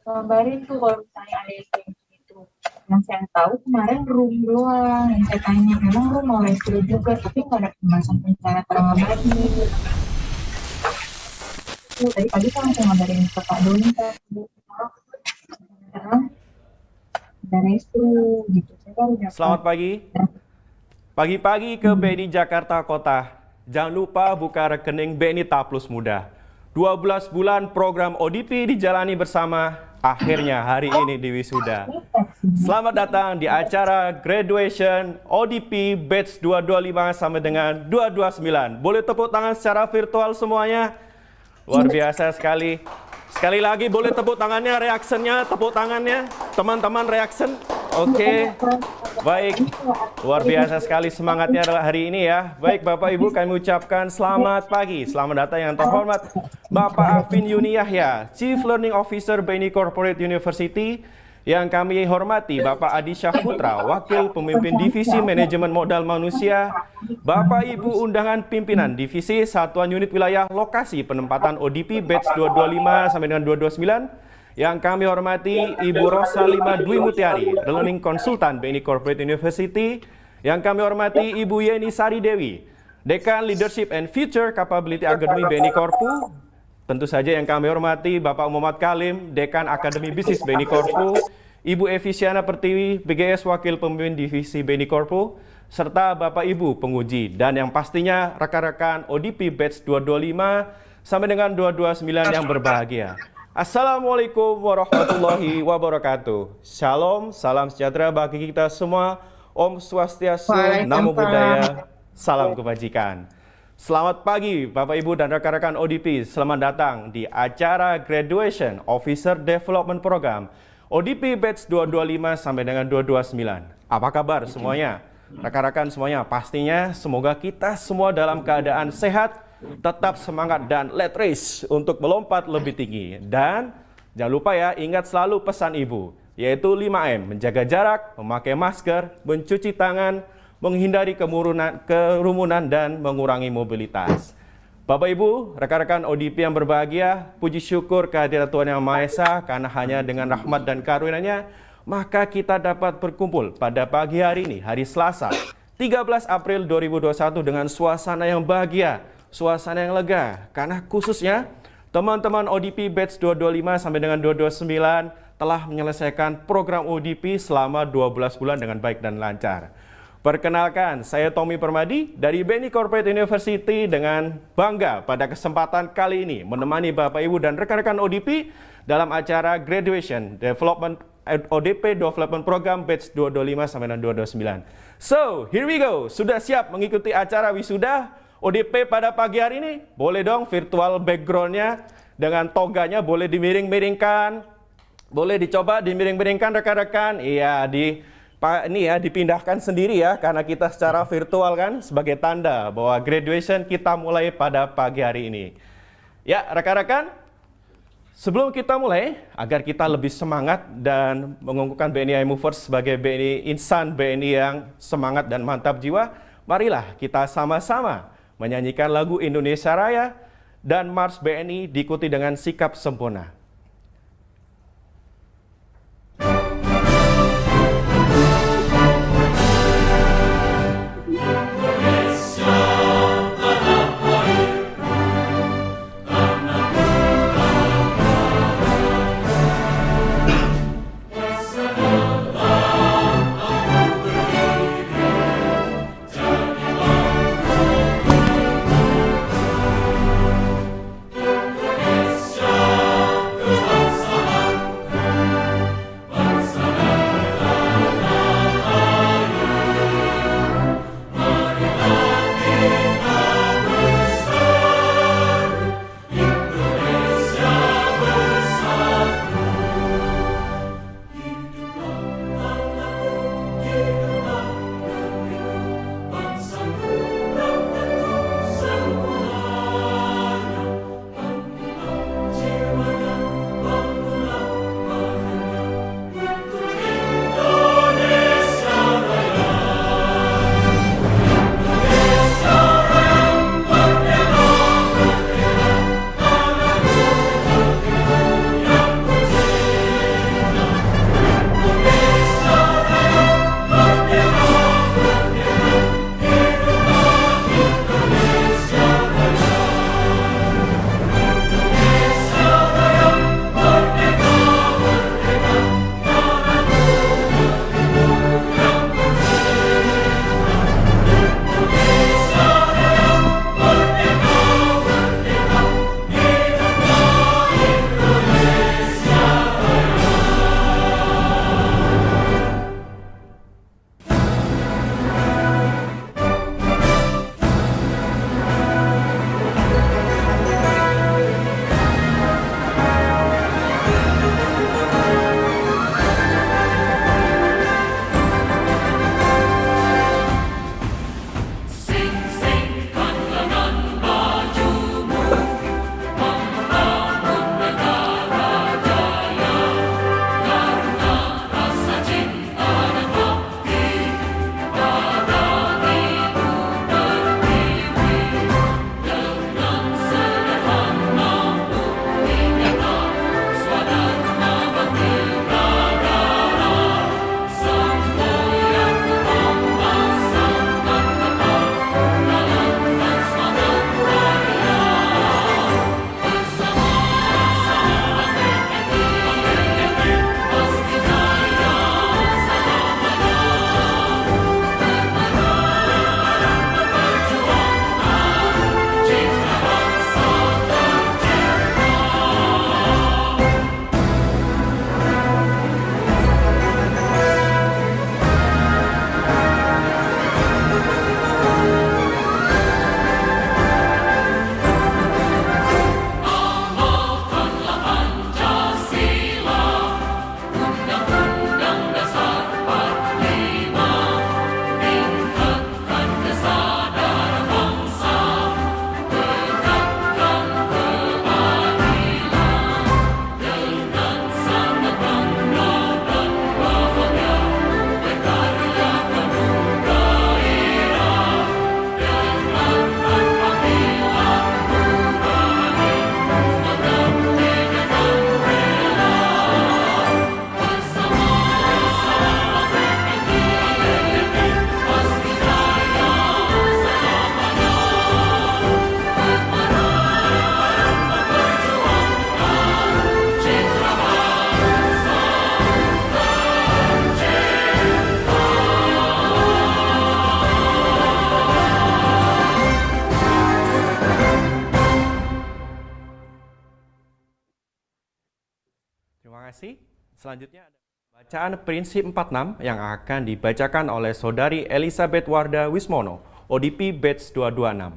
Ngabarin tuh kalau misalnya ada yang kayak gitu. Yang saya tahu kemarin room doang, yang saya tanya memang room mau restu juga, tapi nggak ada pembahasan rencana terlambatnya. Tadi pagi kan langsung ngabarin ke Pak Doni kan, Bu, sekarang ada restu gitu. Saya baru dapat. Selamat pagi. Pagi-pagi ke BNI Jakarta Kota. Jangan lupa buka rekening BNI Ta Plus Muda. 12 bulan program ODP dijalani bersama, akhirnya hari ini di wisuda. Selamat datang di acara graduation ODP batch 225 sampai dengan 229. Boleh tepuk tangan secara virtual semuanya? Luar biasa sekali. Sekali lagi boleh tepuk tangannya, reaksinya, tepuk tangannya. Teman-teman reaction. Oke. Baik. Luar biasa sekali semangatnya hari ini ya. Baik Bapak Ibu, kami ucapkan selamat pagi. Selamat datang yang terhormat Bapak Afin Yuni Yahya, Chief Learning Officer BNI Corporate University. Yang kami hormati Bapak Adi Syahputra, Wakil Pemimpin Divisi Manajemen Modal Manusia. Bapak Ibu undangan pimpinan Divisi Satuan Unit Wilayah Lokasi Penempatan ODP batch 225 sampai dengan 229. Yang kami hormati Ibu Rosalima Dwi Mutiari, Learning Consultant BNI Corporate University. Yang kami hormati Ibu Yeni Sari Dewi, Dekan Leadership and Future Capability Academy BNI Korpu. Tentu saja yang kami hormati Bapak Muhammad Kalim, Dekan Akademi Bisnis BNI Korpu, Ibu Evisiana Pertiwi, BGS Wakil Pemimpin Divisi BNI Korpu, serta Bapak Ibu penguji, dan yang pastinya rekan-rekan ODP batch 225 sampai dengan 229 yang berbahagia. Assalamualaikum warahmatullahi wabarakatuh. Shalom, salam sejahtera bagi kita semua. Om Swastiastu, Namo Buddhaya, salam kebajikan. Selamat pagi Bapak Ibu dan rekan-rekan ODP. Selamat datang di acara Graduation Officer Development Program ODP batch 225 sampai dengan 229. Apa kabar semuanya? Rekan-rekan semuanya, pastinya semoga kita semua dalam keadaan sehat, tetap semangat dan let race untuk melompat lebih tinggi. Dan jangan lupa ya, ingat selalu pesan Ibu, yaitu 5M, menjaga jarak, memakai masker, mencuci tangan, menghindari kerumunan dan mengurangi mobilitas. Bapak Ibu, rekan-rekan ODP yang berbahagia, puji syukur kehadirat Tuhan Yang Maha Esa, karena hanya dengan rahmat dan karunia-Nya maka kita dapat berkumpul pada pagi hari ini, hari Selasa, 13 April 2021 dengan suasana yang bahagia, suasana yang lega, karena khususnya teman-teman ODP batch 225 sampai dengan 229 telah menyelesaikan program ODP selama 12 bulan dengan baik dan lancar. Perkenalkan, saya Tommy Permadi dari BNI Corporate University dengan bangga pada kesempatan kali ini menemani Bapak Ibu dan rekan-rekan ODP dalam acara Graduation Development ODP Development Program batch 225 sampai dengan 229. So, here we go. Sudah siap mengikuti acara wisuda ODP pada pagi hari ini? Boleh dong virtual background-nya dengan toganya boleh dimiring-miringkan. Boleh dicoba dimiring-miringkan rekan-rekan. Iya, ini ya dipindahkan sendiri ya, karena kita secara virtual kan, sebagai tanda bahwa graduation kita mulai pada pagi hari ini. Ya rekan-rekan, sebelum kita mulai, agar kita lebih semangat dan mengunggulkan BNI Movers sebagai BNI insan BNI yang semangat dan mantap jiwa, marilah kita sama-sama menyanyikan lagu Indonesia Raya dan Mars BNI diikuti dengan sikap sempurna. Selanjutnya ada bacaan prinsip 46 yang akan dibacakan oleh Saudari Elizabeth Wardah Wismono, ODP Batch 226.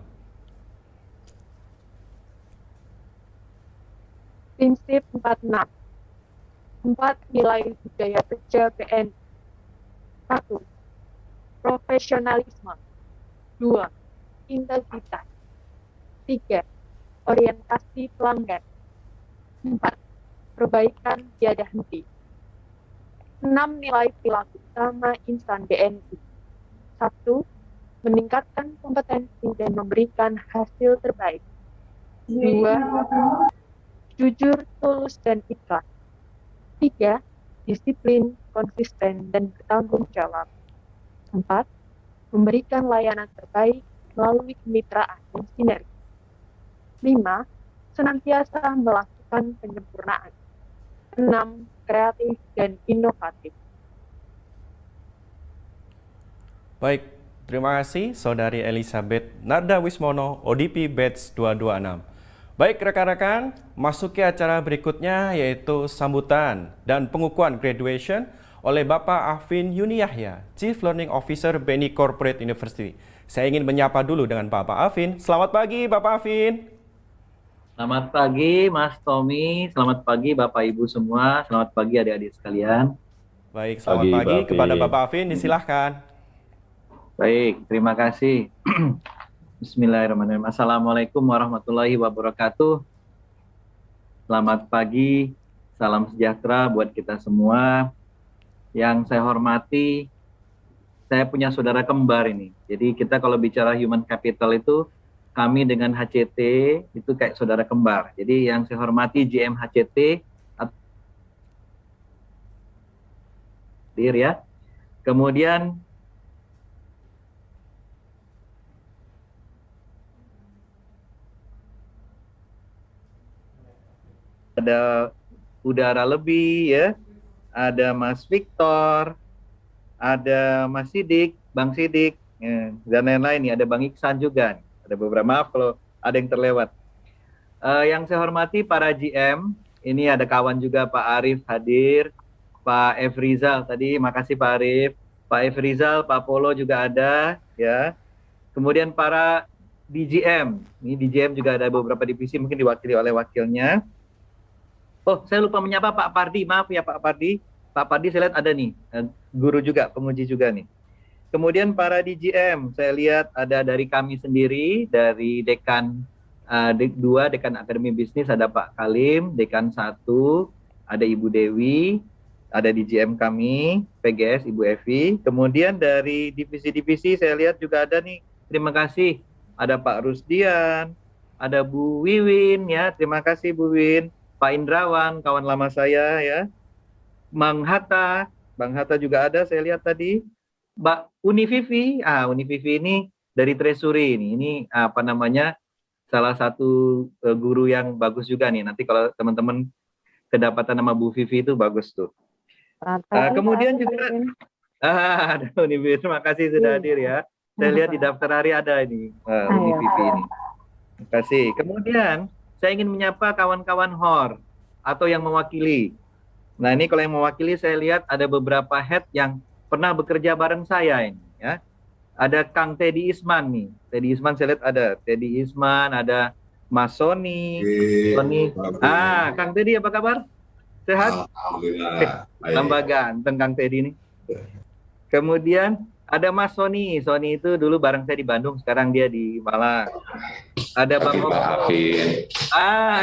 Prinsip 46. 4 nilai budaya kerja BNI. 1. Profesionalisme. 2. Integritas. 3. Orientasi pelanggan. 4. Perbaikan tiada henti. 6 nilai perilaku utama insan BNI. 1. Meningkatkan kompetensi dan memberikan hasil terbaik. 2. Jujur, tulus, dan ikhlas. 3. Disiplin, konsisten, dan bertanggung jawab. 4. Memberikan layanan terbaik melalui kemitraan dan sinergi. 5. Senantiasa melakukan penyempurnaan. 6. Kreatif dan inovatif. Baik, terima kasih Saudari Elizabeth Narda Wismono, ODP Batch 226. Baik rekan-rekan, masuki acara berikutnya yaitu sambutan dan pengukuhan graduation oleh Bapak Afin Yuni Yahya, Chief Learning Officer BNI Corporate University. Saya ingin menyapa dulu dengan Bapak Afin. Selamat pagi Bapak Afin. Selamat pagi Mas Tommy, selamat pagi Bapak Ibu semua, selamat pagi adik-adik sekalian. Baik, selamat pagi kepada Bapak Afin, disilahkan. Baik, terima kasih. Bismillahirrahmanirrahim. Assalamualaikum warahmatullahi wabarakatuh. Selamat pagi, salam sejahtera buat kita semua. Yang saya hormati, saya punya saudara kembar ini. Jadi kita kalau bicara human capital itu, kami dengan HCT itu kayak saudara kembar. Jadi yang saya hormati GM HCT, hadir ya. Kemudian ada Udara Lebih ya, ada Mas Victor, ada Mas Sidik, Bang Sidik, ya, dan lain-lain nih, ada Bang Iksan juga. Ada beberapa, maaf kalau ada yang terlewat. Yang saya hormati para GM, ini ada kawan juga Pak Arif hadir, Pak F. Rizal tadi, makasih Pak Arif, Pak F. Rizal, Pak Polo juga ada, ya. Kemudian para DGM, ini DGM juga ada beberapa divisi mungkin diwakili oleh wakilnya. Oh, saya lupa menyapa Pak Pardi, maaf ya Pak Pardi. Pak Pardi saya lihat ada nih, guru juga, penguji juga nih. Kemudian para DGM, saya lihat ada dari kami sendiri, dari Dekan 2, Dekan Akademi Bisnis, ada Pak Kalim, Dekan 1, ada Ibu Dewi, ada DGM kami, PGS, Ibu Evi. Kemudian dari divisi-divisi saya lihat juga ada nih, terima kasih, ada Pak Rusdian, ada Bu Wiwin, ya, terima kasih Bu Win. Pak Indrawan, kawan lama saya ya. Bang Hatta juga ada saya lihat tadi. Mbak Univivi, Univivi ini dari Treasury ini apa namanya, salah satu guru yang bagus juga nih. Nanti kalau teman-teman kedapatan nama Bu Vivi itu bagus tuh. Kemudian juga ada Univivi, terima kasih sudah hadir ya. Saya lihat di daftar hari ada ini Univivi ini. Terima kasih. Kemudian saya ingin menyapa kawan-kawan HOR atau yang mewakili. Nah ini kalau yang mewakili saya lihat ada beberapa head yang pernah bekerja bareng saya ini ya. Ada Kang Teddy Isman nih. Teddy Isman saya lihat ada. Teddy Isman, ada Mas Sony. Kang Teddy apa kabar? Sehat? Alhamdulillah. Tambah ganteng Kang Teddy nih. Kemudian ada Mas Sony. Sony itu dulu bareng saya di Bandung, sekarang dia di Malang. Ada Bang Okto.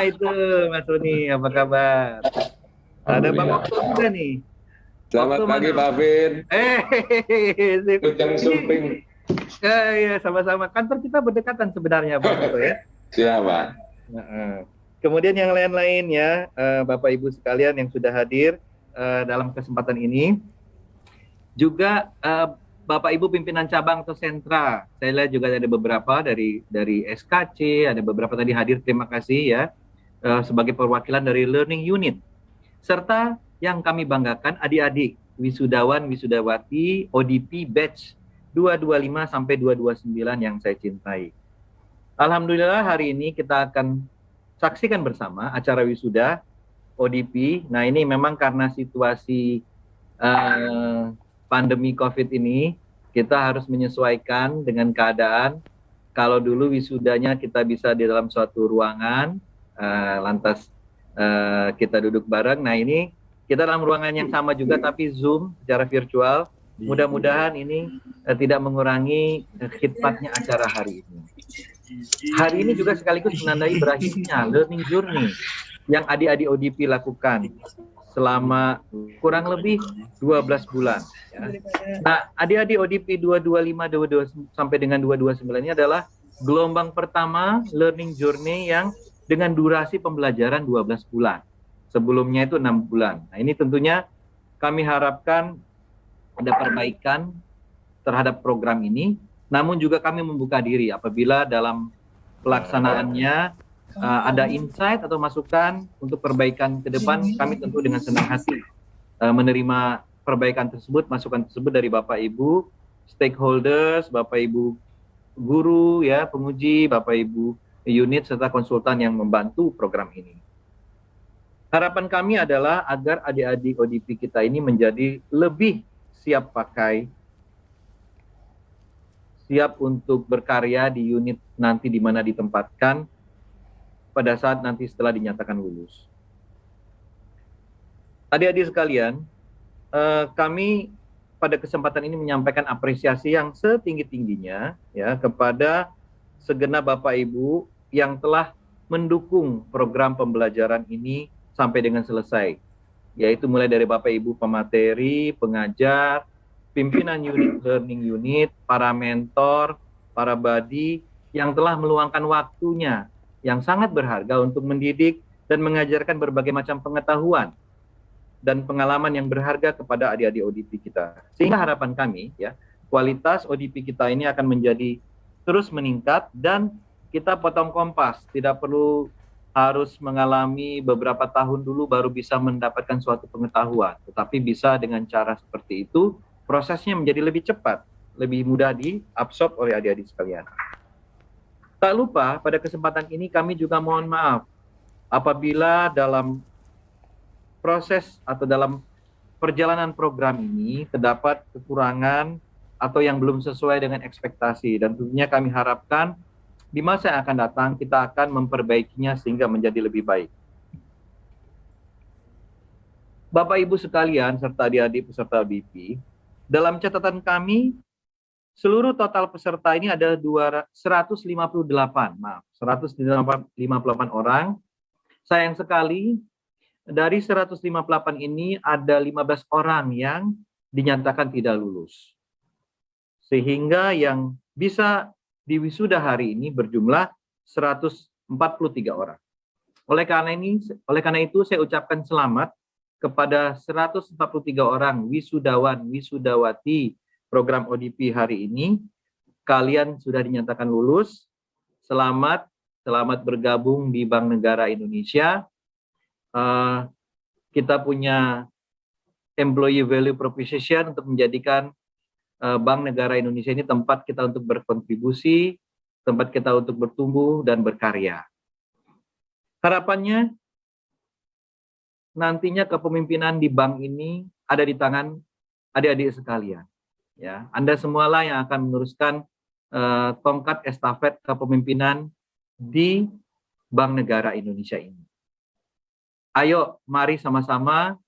Itu Mas Sony, apa kabar? Ada Bang Okto juga nih. Selamat pagi Pak Afin. Ujang Sumping. Iya, sama-sama. Kantor kita berdekatan sebenarnya Bang Okto ya. Siapa? Kemudian yang lain-lain ya, Bapak Ibu sekalian yang sudah hadir dalam kesempatan ini. Juga Bapak Ibu pimpinan cabang atau sentra, saya lihat juga ada beberapa dari SKC, ada beberapa tadi hadir, terima kasih ya, sebagai perwakilan dari Learning Unit. Serta yang kami banggakan adik-adik, wisudawan, wisudawati, ODP Batch 225 sampai 229 yang saya cintai. Alhamdulillah hari ini kita akan saksikan bersama acara wisuda ODP. Nah, ini memang karena situasi pandemi COVID ini, kita harus menyesuaikan dengan keadaan. Kalau dulu wisudanya kita bisa di dalam suatu ruangan, lantas kita duduk bareng. Nah, ini kita dalam ruangan yang sama juga, tapi Zoom secara virtual. Mudah-mudahan ini tidak mengurangi khidmatnya acara hari ini. Hari ini juga sekaligus menandai berakhirnya learning journey yang adik-adik ODP lakukan selama kurang lebih 12 bulan. Ya. Nah, adik-adik ODP 225 sampai dengan 229 ini adalah gelombang pertama learning journey yang dengan durasi pembelajaran 12 bulan. Sebelumnya itu 6 bulan. Nah, ini tentunya kami harapkan ada perbaikan terhadap program ini, namun juga kami membuka diri apabila dalam pelaksanaannya ada insight atau masukan untuk perbaikan ke depan, kami tentu dengan senang hati menerima perbaikan tersebut, masukan tersebut dari Bapak Ibu stakeholders, Bapak Ibu guru, ya, penguji, Bapak Ibu unit serta konsultan yang membantu program ini. Harapan kami adalah agar adik-adik ODP kita ini menjadi lebih siap pakai, siap untuk berkarya di unit nanti di mana ditempatkan pada saat nanti setelah dinyatakan lulus. Adik-adik sekalian, kami pada kesempatan ini menyampaikan apresiasi yang setinggi-tingginya ya kepada segenap Bapak Ibu yang telah mendukung program pembelajaran ini sampai dengan selesai, yaitu mulai dari Bapak Ibu pemateri, pengajar, pimpinan unit learning unit, para mentor, para badi yang telah meluangkan waktunya yang sangat berharga untuk mendidik dan mengajarkan berbagai macam pengetahuan dan pengalaman yang berharga kepada adik-adik ODP kita. Sehingga harapan kami, ya, kualitas ODP kita ini akan menjadi terus meningkat dan kita potong kompas, tidak perlu harus mengalami beberapa tahun dulu baru bisa mendapatkan suatu pengetahuan, tetapi bisa dengan cara seperti itu, prosesnya menjadi lebih cepat, lebih mudah diabsorb oleh adik-adik sekalian. Tak lupa, pada kesempatan ini kami juga mohon maaf apabila dalam proses atau dalam perjalanan program ini terdapat kekurangan atau yang belum sesuai dengan ekspektasi, dan tentunya kami harapkan di masa yang akan datang kita akan memperbaikinya sehingga menjadi lebih baik. Bapak Ibu sekalian serta adik-adik peserta ODP, dalam catatan kami seluruh total peserta ini ada 158 orang. Sayang sekali dari 158 ini ada 15 orang yang dinyatakan tidak lulus. Sehingga yang bisa diwisuda hari ini berjumlah 143 orang. Oleh karena itu saya ucapkan selamat kepada 143 orang wisudawan, wisudawati program ODP hari ini. Kalian sudah dinyatakan lulus. Selamat bergabung di Bank Negara Indonesia. Kita punya employee value proposition untuk menjadikan Bank Negara Indonesia ini tempat kita untuk berkontribusi, tempat kita untuk bertumbuh dan berkarya. Harapannya nantinya kepemimpinan di bank ini ada di tangan adik-adik sekalian. Ya, Anda semualah yang akan meneruskan tongkat estafet kepemimpinan di Bank Negara Indonesia ini. Ayo, mari sama-sama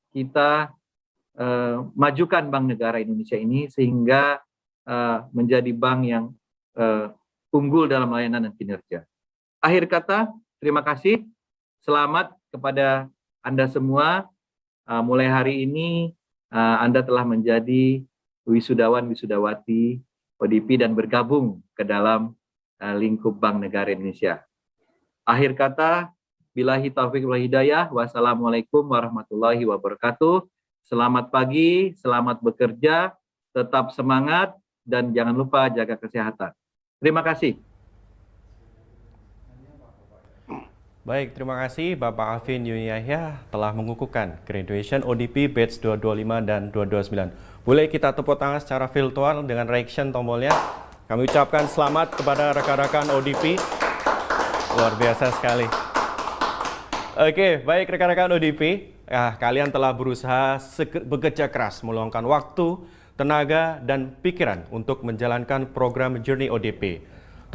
kita majukan Bank Negara Indonesia ini sehingga menjadi bank yang unggul dalam layanan dan kinerja. Akhir kata, terima kasih. Selamat kepada Anda semua. Mulai hari ini Anda telah menjadi wisudawan, wisudawati ODP dan bergabung ke dalam lingkup Bank Negara Indonesia. Akhir kata, billahi taufiq wal hidayah. Wassalamualaikum warahmatullahi wabarakatuh. Selamat pagi, selamat bekerja, tetap semangat, dan jangan lupa jaga kesehatan. Terima kasih. Baik, terima kasih Bapak Alvin Yuni Yahya telah mengukuhkan graduation ODP batch 225 dan 229. Boleh kita tepuk tangan secara virtual dengan reaction tombolnya. Kami ucapkan selamat kepada rekan-rekan ODP. Luar biasa sekali. Oke, baik rekan-rekan ODP, kalian telah berusaha bekerja keras meluangkan waktu, tenaga, dan pikiran untuk menjalankan program Journey ODP.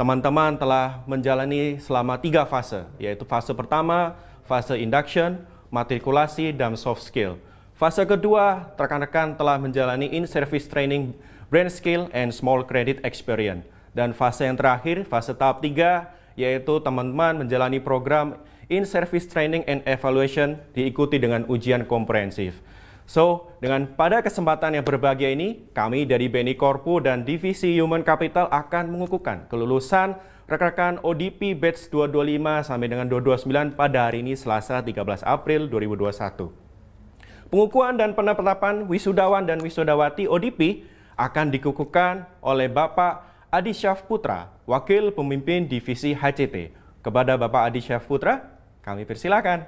Teman-teman telah menjalani selama 3 fase, yaitu fase pertama, fase induction, matrikulasi, dan soft skill. Fase kedua, rekan-rekan telah menjalani in-service training, brand skill, and small credit experience. Dan fase yang terakhir, fase tahap 3, yaitu teman-teman menjalani program in-service training and evaluation diikuti dengan ujian komprehensif. So, dengan pada kesempatan yang berbahagia ini, kami dari BNI Korpu dan Divisi Human Capital akan mengukuhkan kelulusan rekan-rekan ODP Batch 225 sampai dengan 229 pada hari ini Selasa 13 April 2021. Pengukuhan dan penetapan wisudawan dan wisudawati ODP akan dikukuhkan oleh Bapak Adi Syaf Putra, Wakil Pemimpin Divisi HCT. Kepada Bapak Adi Syaf Putra, kami persilakan.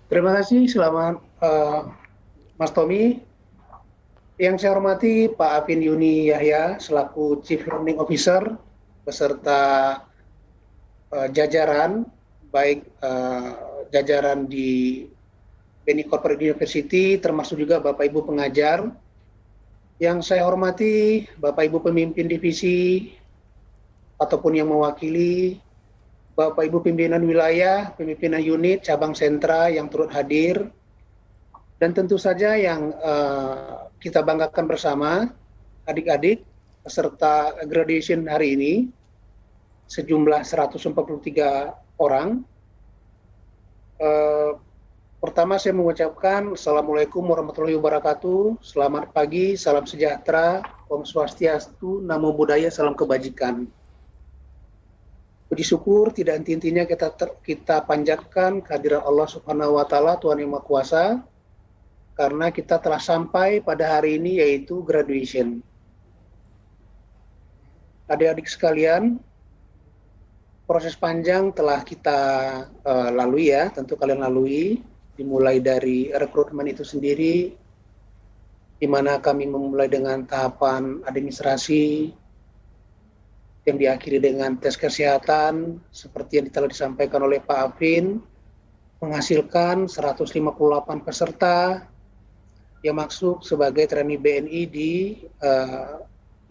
Terima kasih, selamat Mas Tommy. Yang saya hormati Pak Afin Yuni Yahya selaku Chief Learning Officer beserta jajaran, baik jajaran di BNI Corporate University termasuk juga Bapak Ibu pengajar. Yang saya hormati Bapak Ibu pemimpin divisi ataupun yang mewakili, Bapak Ibu pimpinan wilayah, pimpinan unit, cabang sentra yang turut hadir, dan tentu saja yang kita banggakan bersama, adik-adik peserta graduation hari ini, sejumlah 143 orang. Pertama saya mengucapkan Assalamualaikum warahmatullahi wabarakatuh, selamat pagi, salam sejahtera, Om Swastiastu, Namo Buddhaya, salam kebajikan. Puji syukur tidak henti-hentinya kita panjatkan kehadiran Allah Subhanahu wa Ta'ala, Tuhan Yang Maha Kuasa, karena kita telah sampai pada hari ini, yaitu graduation. Adik-adik sekalian, proses panjang telah kita lalui ya, tentu kalian lalui, dimulai dari rekrutmen itu sendiri, di mana kami memulai dengan tahapan administrasi, yang diakhiri dengan tes kesehatan, seperti yang telah disampaikan oleh Pak Afin, menghasilkan 158 peserta yang masuk sebagai trainee BNI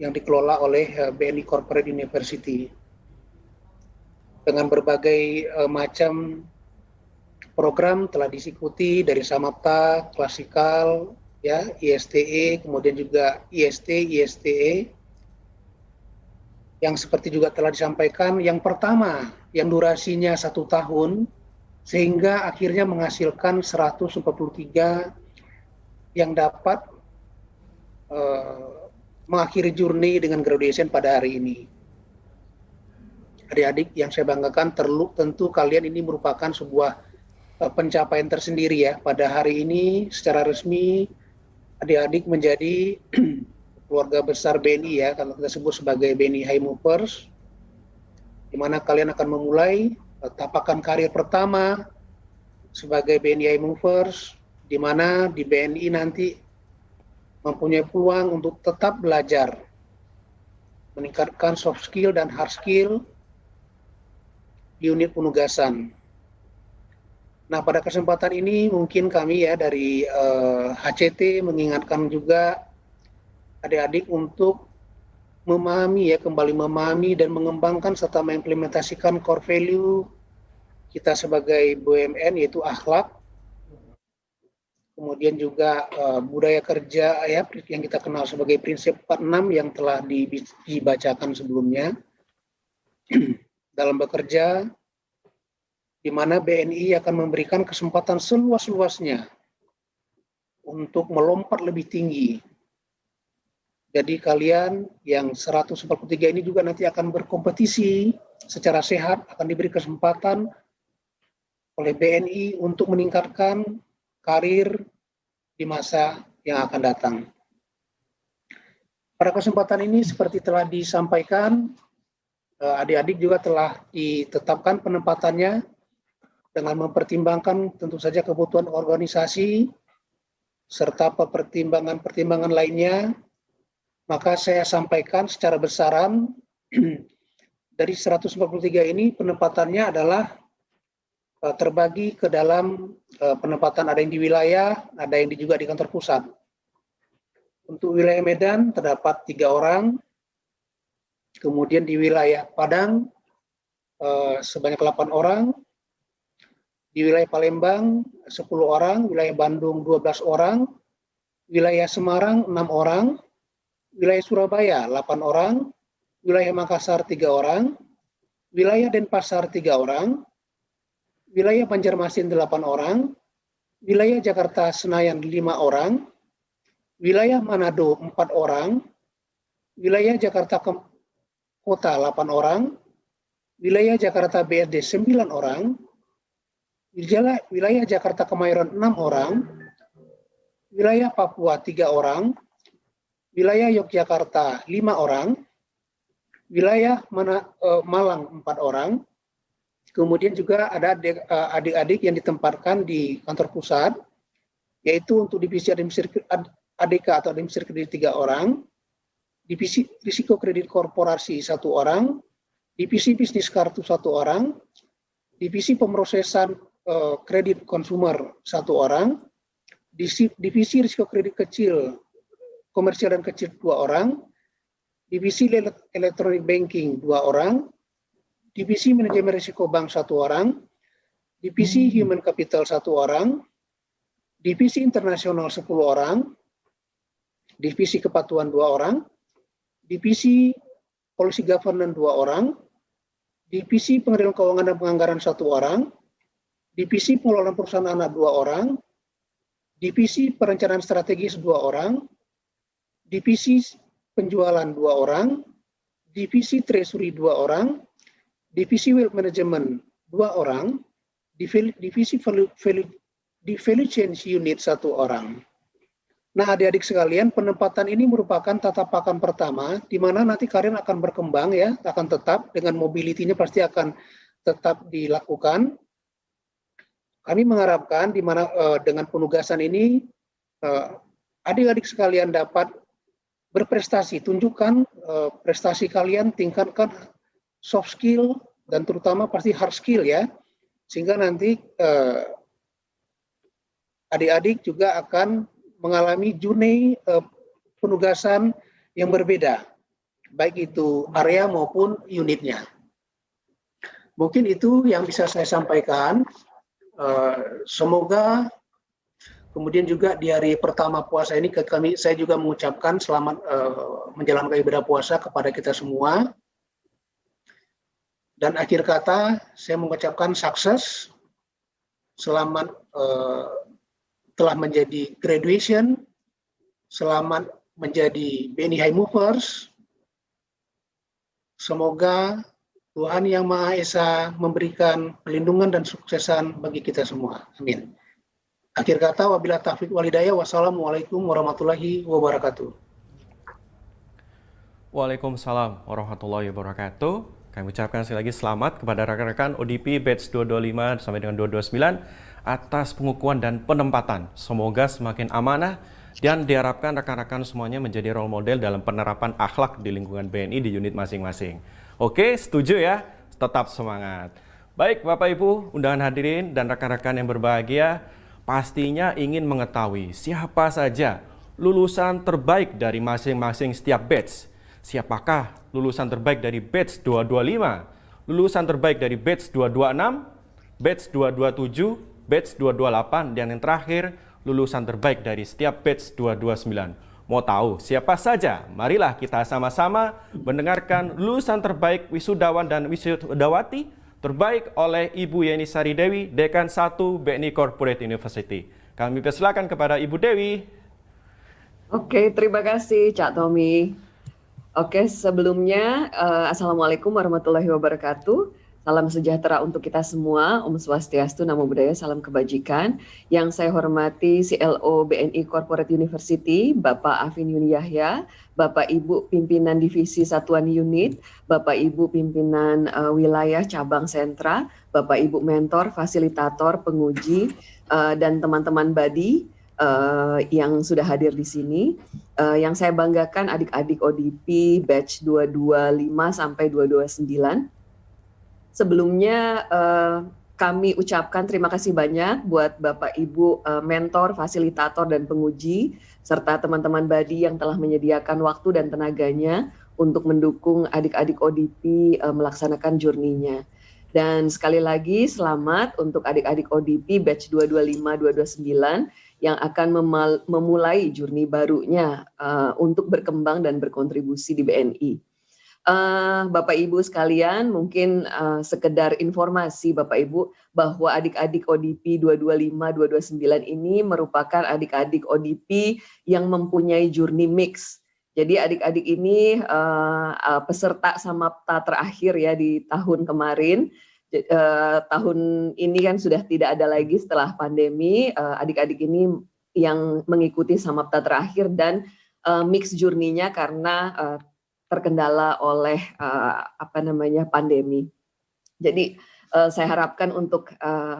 yang dikelola oleh BNI Corporate University. Dengan berbagai macam program telah diikuti dari Samapta, klasikal, ya, ISTE, kemudian juga IST, ISTE, yang seperti juga telah disampaikan, yang pertama yang durasinya 1 tahun sehingga akhirnya menghasilkan 143 yang dapat mengakhiri journey dengan graduation pada hari ini. Adik-adik yang saya banggakan, tentu kalian ini merupakan sebuah pencapaian tersendiri ya. Pada hari ini secara resmi adik-adik menjadi keluarga besar BNI ya, kalau kita sebut sebagai BNI High Movers, di mana kalian akan memulai tapakan karir pertama sebagai BNI High Movers, di mana di BNI nanti mempunyai peluang untuk tetap belajar, meningkatkan soft skill dan hard skill di unit penugasan. Nah, pada kesempatan ini mungkin kami ya dari HCT mengingatkan juga adik-adik untuk memahami ya, kembali memahami dan mengembangkan serta mengimplementasikan core value kita sebagai BUMN, yaitu akhlak, kemudian juga budaya kerja ya, yang kita kenal sebagai prinsip 46 yang telah dibacakan sebelumnya dalam bekerja, di mana BNI akan memberikan kesempatan seluas-luasnya untuk melompat lebih tinggi. Jadi kalian yang 143 ini juga nanti akan berkompetisi secara sehat, akan diberi kesempatan oleh BNI untuk meningkatkan karir di masa yang akan datang. Pada kesempatan ini seperti telah disampaikan, adik-adik juga telah ditetapkan penempatannya dengan mempertimbangkan tentu saja kebutuhan organisasi serta pertimbangan-pertimbangan lainnya. Maka saya sampaikan secara besaran dari 143 ini penempatannya adalah terbagi ke dalam penempatan, ada yang di wilayah, ada yang juga di kantor pusat. Untuk wilayah Medan terdapat 3 orang, kemudian di wilayah Padang sebanyak 8 orang, di wilayah Palembang 10 orang, wilayah Bandung 12 orang, wilayah Semarang 6 orang, wilayah Surabaya 8 orang, wilayah Makassar 3 orang, wilayah Denpasar 3 orang, wilayah Banjarmasin 8 orang, wilayah Jakarta Senayan 5 orang, wilayah Manado 4 orang, wilayah Jakarta Kota 8 orang, wilayah Jakarta BSD 9 orang, wilayah Jakarta Kemayoran 6 orang, wilayah Papua 3 orang, wilayah Yogyakarta 5 orang, wilayah Malang 4 orang, kemudian juga ada adik-adik yang ditempatkan di kantor pusat, yaitu untuk divisi administrasi ADK atau administrasi kredit 3 orang, divisi risiko kredit korporasi 1 orang, divisi bisnis kartu 1 orang, divisi pemrosesan kredit konsumer 1 orang, divisi risiko kredit kecil, komersial dan kecil 2 orang, divisi electronic banking 2 orang, divisi manajemen risiko bank 1 orang, divisi human capital 1 orang, divisi internasional 10 orang, divisi kepatuhan 2 orang, divisi policy governance 2 orang, divisi pengendalian keuangan dan penganggaran 1 orang, divisi pengelolaan perusahaan anak 2 orang, divisi perencanaan strategis 2 orang, divisi penjualan 2 orang, divisi treasury 2 orang, divisi wealth management 2 orang, divisi value chain unit 1 orang. Nah, adik-adik sekalian, penempatan ini merupakan tatapakan pertama, di mana nanti kalian akan berkembang ya, akan tetap dengan mobility-nya pasti akan tetap dilakukan. Kami mengharapkan di mana dengan penugasan ini adik-adik sekalian dapat berprestasi, tunjukkan prestasi kalian, tingkatkan soft skill dan terutama pasti hard skill ya, sehingga nanti adik-adik juga akan mengalami journey penugasan yang berbeda, baik itu area maupun unitnya. Mungkin itu yang bisa saya sampaikan. Semoga kemudian juga di hari pertama puasa ini saya juga mengucapkan selamat menjalankan ibadah puasa kepada kita semua. Dan akhir kata saya mengucapkan sukses, selamat telah menjadi graduation, selamat menjadi BNI High Movers. Semoga Tuhan Yang Maha Esa memberikan perlindungan dan suksesan bagi kita semua. Amin. Akhir kata, wabillahi taufiq wal hidayah. Wassalamualaikum warahmatullahi wabarakatuh. Waalaikumsalam warahmatullahi wabarakatuh. Kami ucapkan sekali lagi selamat kepada rekan-rekan ODP batch 225 sampai dengan 229 atas pengukuhan dan penempatan. Semoga semakin amanah dan diharapkan rekan-rekan semuanya menjadi role model dalam penerapan akhlak di lingkungan BNI di unit masing-masing. Oke, setuju ya? Tetap semangat. Baik Bapak Ibu, undangan hadirin dan rekan-rekan yang berbahagia, pastinya ingin mengetahui siapa saja lulusan terbaik dari masing-masing setiap batch. Siapakah lulusan terbaik dari batch 225, lulusan terbaik dari batch 226, batch 227, batch 228, dan yang terakhir lulusan terbaik dari setiap batch 229. Mau tahu siapa saja? Marilah kita sama-sama mendengarkan lulusan terbaik wisudawan dan wisudawati terbaik oleh Ibu Yeni Sari Dewi, Dekan 1 BNI Corporate University. Kami persilakan kepada Ibu Dewi. Oke, terima kasih Cak Tommy. Oke, sebelumnya Assalamualaikum warahmatullahi wabarakatuh. Salam sejahtera untuk kita semua, Om Swastiastu, Namo Buddhaya, salam kebajikan. Yang saya hormati CLO BNI Corporate University, Bapak Afin Yuni Yahya, Bapak Ibu Pimpinan Divisi Satuan Unit, Bapak Ibu Pimpinan Wilayah Cabang Sentra, Bapak Ibu Mentor, Fasilitator, Penguji, dan teman-teman Badi yang sudah hadir di sini. Yang saya banggakan adik-adik ODP batch 225 sampai 229. Sebelumnya kami ucapkan terima kasih banyak buat Bapak Ibu mentor, fasilitator, dan penguji, serta teman-teman BADI yang telah menyediakan waktu dan tenaganya untuk mendukung adik-adik ODP melaksanakan journey-nya. Dan sekali lagi selamat untuk adik-adik ODP batch 225-229 yang akan memulai journey barunya untuk berkembang dan berkontribusi di BNI. Bapak Ibu sekalian, mungkin sekedar informasi Bapak Ibu bahwa adik-adik ODP 225-229 ini merupakan adik-adik ODP yang mempunyai journey mix. Jadi adik-adik ini peserta Samapta terakhir ya di tahun kemarin. Tahun ini kan sudah tidak ada lagi setelah pandemi. Adik-adik ini yang mengikuti Samapta terakhir dan mix journey-nya karena terkendala oleh pandemi. Jadi saya harapkan untuk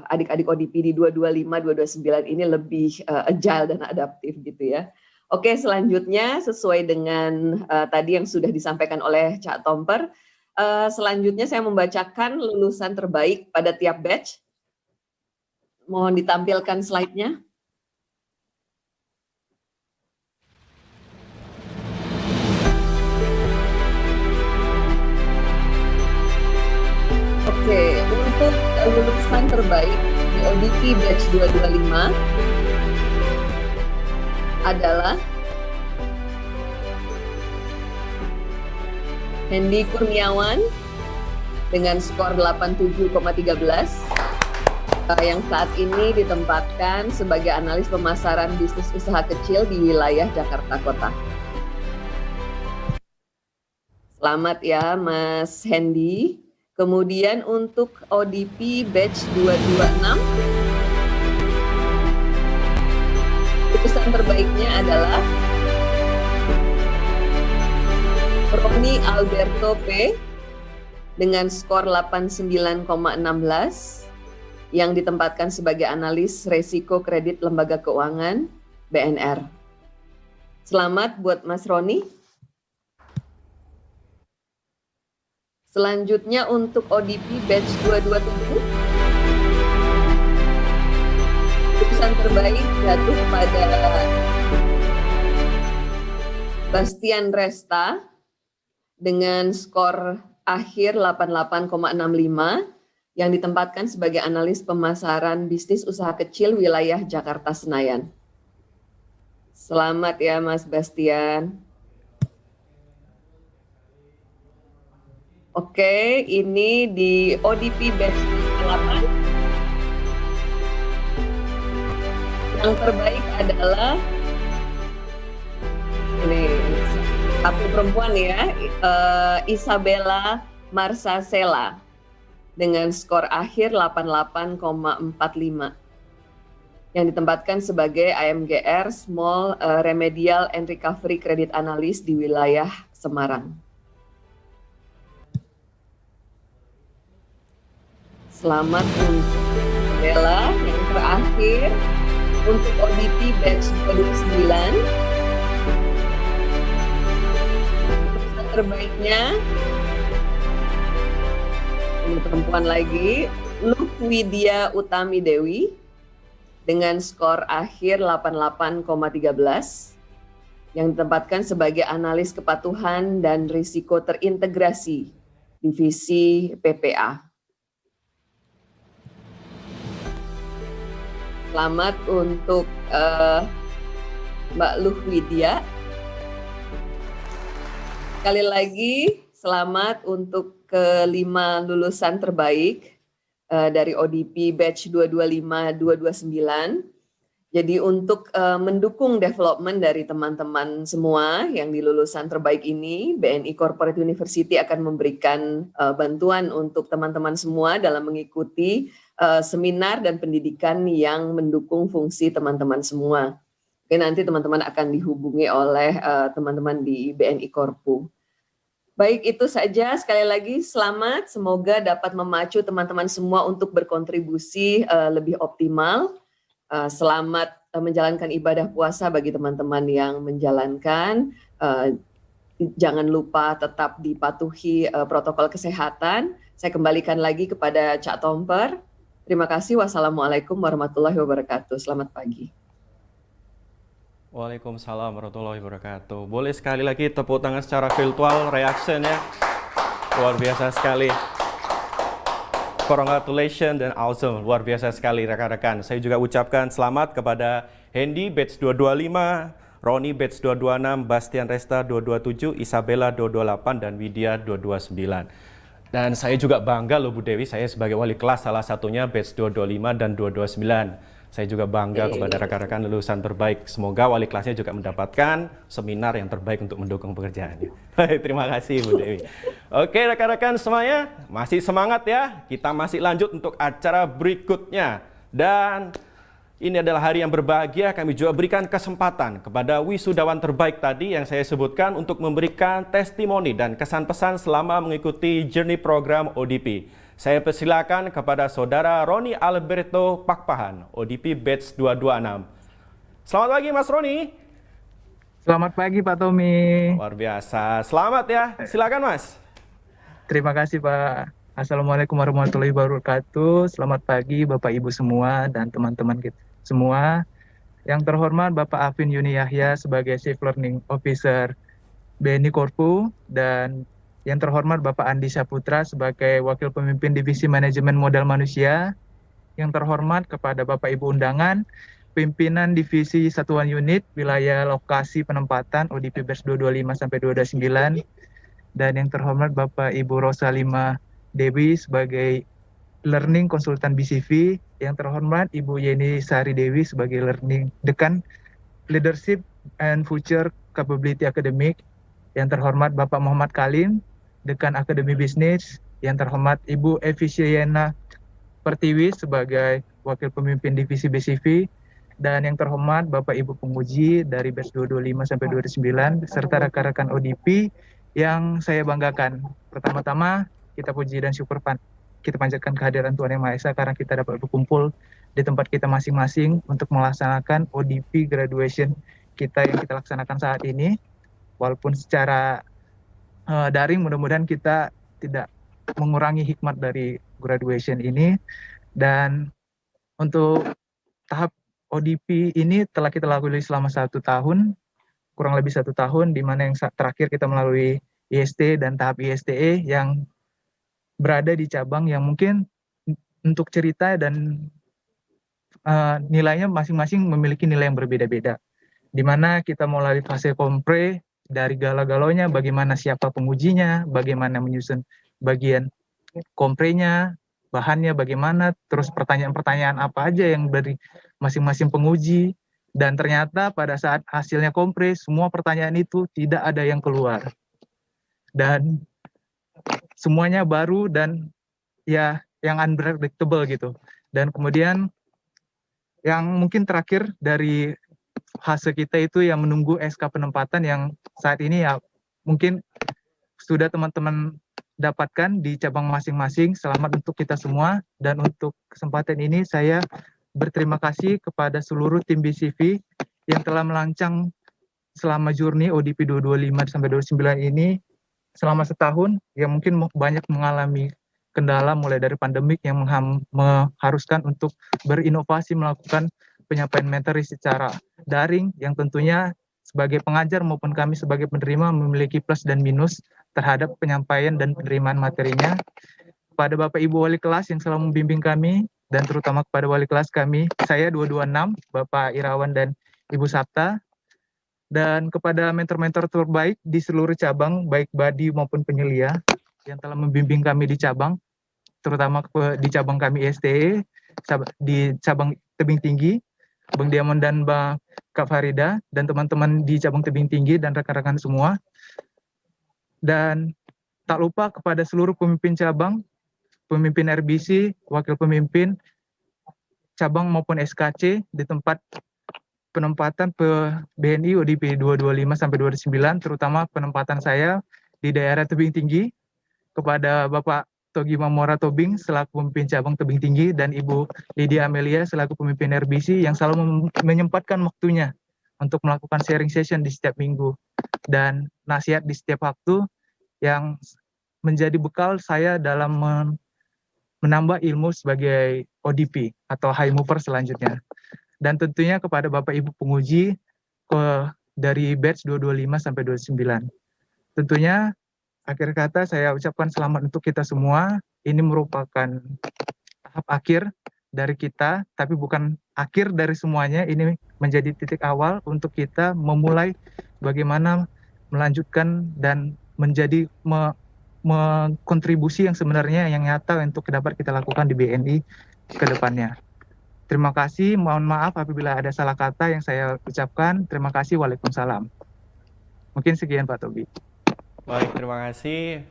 adik-adik ODP di 225-229 ini lebih agile dan adaptif gitu ya. Oke, selanjutnya sesuai dengan tadi yang sudah disampaikan oleh Cak Tomper, selanjutnya saya membacakan lulusan terbaik pada tiap batch. Mohon ditampilkan slide-nya. Oke, untuk lulusan terbaik di ODP batch 225 adalah Hendy Kurniawan dengan skor 87,13 yang saat ini ditempatkan sebagai analis pemasaran bisnis usaha kecil di wilayah Jakarta Kota. Selamat ya Mas Hendy. Kemudian untuk ODP batch 226, lulusan terbaiknya adalah Roni Alberto P dengan skor 89,16 yang ditempatkan sebagai analis resiko kredit lembaga keuangan BNR. Selamat buat Mas Roni. Selanjutnya untuk ODP batch 227, lulusan terbaik jatuh pada Bastian Resta dengan skor akhir 88,65 yang ditempatkan sebagai analis pemasaran bisnis usaha kecil wilayah Jakarta Senayan. Selamat ya Mas Bastian. Oke, ini di ODP batch 8. Yang terbaik adalah ini satu perempuan ya, Isabella Marsasela dengan skor akhir 88,45 yang ditempatkan sebagai AMGR Small Remedial and Recovery Credit Analyst di wilayah Semarang. Selamat untuk Bella yang terakhir untuk ODP batch 29. Terbaiknya ini perempuan lagi, Lukwidia Utami Dewi dengan skor akhir 88,13 yang ditempatkan sebagai analis kepatuhan dan risiko terintegrasi divisi PPA. Selamat untuk Mbak Lukwidia. Sekali lagi, selamat untuk kelima lulusan terbaik dari ODP batch 225-229. Jadi untuk mendukung development dari teman-teman semua yang di lulusan terbaik ini, BNI Corporate University akan memberikan bantuan untuk teman-teman semua dalam mengikuti seminar dan pendidikan yang mendukung fungsi teman-teman semua. Oke, nanti teman-teman akan dihubungi oleh teman-teman di BNI Korpu. Baik, itu saja. Sekali lagi selamat, semoga dapat memacu teman-teman semua untuk berkontribusi lebih optimal. Selamat menjalankan ibadah puasa bagi teman-teman yang menjalankan. Jangan lupa tetap dipatuhi protokol kesehatan. Saya kembalikan lagi kepada Cak Tomper. Terima kasih. Wassalamualaikum warahmatullahi wabarakatuh. Selamat pagi. Waalaikumsalam warahmatullahi wabarakatuh. Boleh sekali lagi tepuk tangan secara virtual, reaction ya. Luar biasa sekali. Congratulations dan awesome. Luar biasa sekali rekan-rekan. Saya juga ucapkan selamat kepada Hendy batch 225, Roni batch 226, Bastian Resta 227, Isabella 228, dan Widya 229. Dan saya juga bangga loh Bu Dewi, saya sebagai wali kelas salah satunya batch 225 dan 229. Saya juga bangga kepada rekan-rekan lulusan terbaik. Semoga wali kelasnya juga mendapatkan seminar yang terbaik untuk mendukung pekerjaannya. Terima kasih Bu Dewi. Oke rekan-rekan semuanya, masih semangat ya. Kita masih lanjut untuk acara berikutnya. Dan ini adalah hari yang berbahagia, kami juga berikan kesempatan kepada wisudawan terbaik tadi yang saya sebutkan untuk memberikan testimoni dan kesan-pesan selama mengikuti journey program ODP. Saya persilakan kepada Saudara Roni Alberto Pakpahan, ODP batch 226. Selamat pagi Mas Roni. Selamat pagi Pak Tommy. Luar biasa, selamat ya, silakan Mas. Terima kasih Pak. Assalamualaikum warahmatullahi wabarakatuh. Selamat pagi Bapak Ibu semua dan teman-teman kita semua. Yang terhormat Bapak Afin Yuni Yahya sebagai Chief Learning Officer BNI Korpu, dan yang terhormat Bapak Andi Saputra sebagai Wakil Pemimpin Divisi Manajemen Modal Manusia. Yang terhormat kepada Bapak Ibu undangan, Pimpinan Divisi Satuan Unit Wilayah Lokasi Penempatan ODP batch 225 sampai 229. Dan yang terhormat Bapak Ibu Rosalima Dewi sebagai Learning Konsultan BCV. Yang terhormat Ibu Yeni Sari Dewi sebagai Learning Dekan Leadership and Future Capability Academic. Yang terhormat Bapak Muhammad Kalim, Dekan Akademi Bisnis. Yang terhormat Ibu Evisiena Pertiwi sebagai Wakil Pemimpin Divisi BCV. Dan yang terhormat Bapak Ibu penguji dari batch 225 sampai 229 serta rekan-rekan ODP yang saya banggakan. Pertama-tama kita puji dan syukur kita panjatkan kehadiran Tuhan Yang Maha Esa karena kita dapat berkumpul di tempat kita masing-masing untuk melaksanakan ODP graduation kita yang kita laksanakan saat ini. Walaupun secara daring, mudah-mudahan kita tidak mengurangi hikmat dari graduation ini. Dan untuk tahap ODP ini telah kita lalui selama 1 tahun, kurang lebih 1 tahun, di mana yang terakhir kita melalui IST dan tahap ISTE yang berada di cabang yang mungkin untuk cerita dan nilainya masing-masing memiliki nilai yang berbeda-beda. Di mana kita melalui fase kompre, dari gala-galaunya, bagaimana siapa pengujinya, bagaimana menyusun bagian komprenya, bahannya bagaimana, terus pertanyaan-pertanyaan apa aja yang dari masing-masing penguji, dan ternyata pada saat hasilnya kompre, semua pertanyaan itu tidak ada yang keluar. Dan semuanya baru dan ya yang unpredictable gitu. Dan kemudian yang mungkin terakhir dari fase kita itu yang menunggu SK penempatan yang saat ini ya mungkin sudah teman-teman dapatkan di cabang masing-masing. Selamat untuk kita semua, dan untuk kesempatan ini saya berterima kasih kepada seluruh tim BCV yang telah melancang selama journey ODP 225 sampai 29 ini selama setahun, yang mungkin banyak mengalami kendala mulai dari pandemik yang mengharuskan untuk berinovasi melakukan penyampaian materi secara daring, yang tentunya sebagai pengajar maupun kami sebagai penerima memiliki plus dan minus terhadap penyampaian dan penerimaan materinya. Kepada Bapak Ibu Wali Kelas yang selalu membimbing kami, dan terutama kepada Wali Kelas kami, saya 226, Bapak Irawan dan Ibu Sabta, dan kepada mentor-mentor terbaik di seluruh cabang, baik Badi maupun penyelia, yang telah membimbing kami di cabang, terutama di cabang kami ISTE, di cabang tebing tinggi, Bang Diamond dan Bang Kak Farida, dan teman-teman di cabang tebing tinggi dan rekan-rekan semua. Dan tak lupa kepada seluruh pemimpin cabang, pemimpin RBC, wakil pemimpin cabang maupun SKC di tempat penempatan BNI ODP 225 sampai 29, terutama penempatan saya di daerah tebing tinggi, kepada Bapak Togi Mamora Tobing selaku pemimpin cabang tebing tinggi, dan Ibu Lydia Amelia selaku pemimpin RBC yang selalu menyempatkan waktunya untuk melakukan sharing session di setiap minggu dan nasihat di setiap waktu yang menjadi bekal saya dalam menambah ilmu sebagai ODP atau high mover selanjutnya. Dan tentunya kepada Bapak Ibu penguji dari batch 225 sampai 29. Tentunya akhir kata saya ucapkan selamat untuk kita semua. Ini merupakan tahap akhir dari kita, tapi bukan akhir dari semuanya. Ini menjadi titik awal untuk kita memulai bagaimana melanjutkan dan menjadi kontribusi yang sebenarnya yang nyata untuk dapat kita lakukan di BNI ke depannya. Terima kasih, mohon maaf apabila ada salah kata yang saya ucapkan. Terima kasih, waalaikumsalam. Mungkin sekian Pak Tobi. Baik, terima kasih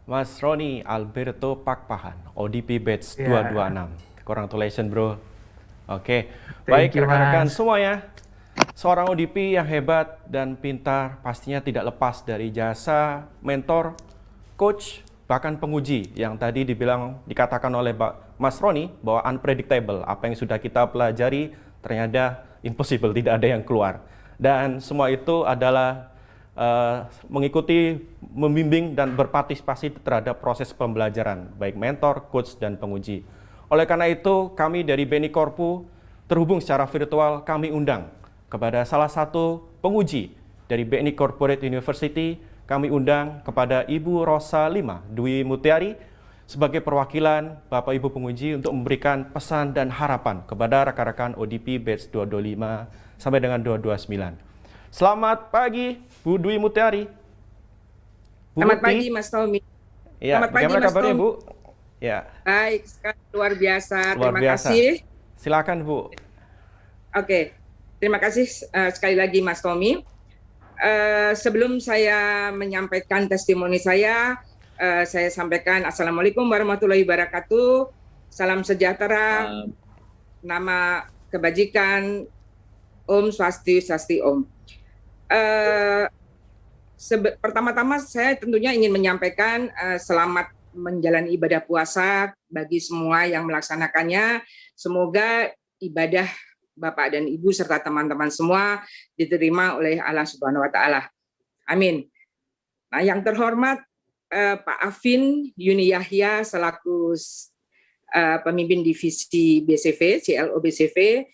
Mas Roni Alberto Pakpahan, ODP Batch 226. Congratulations bro. Oke, baik rekan-rekan semuanya. Seorang ODP yang hebat dan pintar pastinya tidak lepas dari jasa mentor, coach, bahkan penguji yang tadi dikatakan oleh Mas Roni bahwa unpredictable. Apa yang sudah kita pelajari ternyata impossible, tidak ada yang keluar. Dan semua itu adalah mengikuti, membimbing, dan berpartisipasi terhadap proses pembelajaran, baik mentor, coach, dan penguji. Oleh karena itu, kami dari BNI Korpu terhubung secara virtual, kami undang kepada salah satu penguji dari BNI Corporate University, kami undang kepada Ibu Rosa Lima Dwi Mutiari sebagai perwakilan Bapak Ibu penguji untuk memberikan pesan dan harapan kepada rekan-rekan ODP Batch 225 sampai dengan 229. Selamat pagi, Bu Dwi Mutiari. Selamat pagi, Mas Tommy. Ya, selamat pagi, bagaimana Mas kabarnya, Tommy? Bu? Ya. Baik, luar biasa. Luar Terima biasa. kasih. Silakan, Bu. Oke, terima kasih sekali lagi, Mas Tommy. Sebelum saya menyampaikan testimoni saya sampaikan Assalamualaikum warahmatullahi wabarakatuh. Salam sejahtera, nama kebajikan, Om Swastiastu Om. Pertama-tama saya tentunya ingin menyampaikan selamat menjalani ibadah puasa bagi semua yang melaksanakannya. Semoga ibadah Bapak dan Ibu serta teman-teman semua diterima oleh Allah Subhanahu wa taala. Amin. Nah, yang terhormat Pak Afin Yuni Yahya selaku pemimpin divisi BCV, CLO BCV,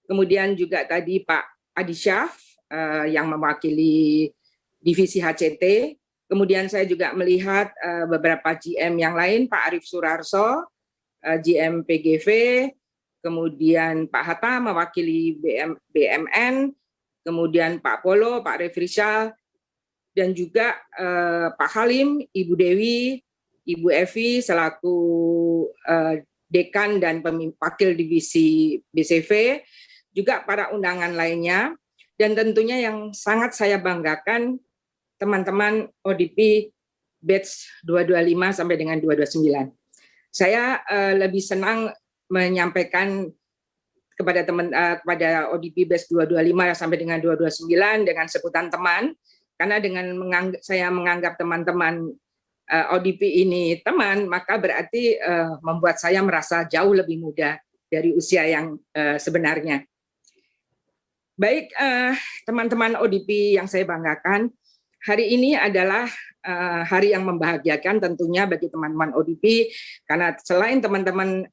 kemudian juga tadi Pak Adi Syaf yang mewakili divisi HCT. Kemudian saya juga melihat beberapa GM yang lain, Pak Arif Surarso, GM PGV, kemudian Pak Hatta mewakili BMN, kemudian Pak Polo, Pak Refrisal, dan juga Pak Halim, Ibu Dewi, Ibu Evi selaku dekan dan wakil divisi BCV, juga para undangan lainnya. Dan tentunya yang sangat saya banggakan, teman-teman ODP Batch 225 sampai dengan 229. Saya lebih senang menyampaikan kepada kepada ODP Batch 225 sampai dengan 229 dengan sebutan teman, karena dengan saya menganggap teman-teman ODP ini teman, maka berarti membuat saya merasa jauh lebih muda dari usia yang sebenarnya. Baik, teman-teman ODP yang saya banggakan, hari ini adalah hari yang membahagiakan tentunya bagi teman-teman ODP, karena selain teman-teman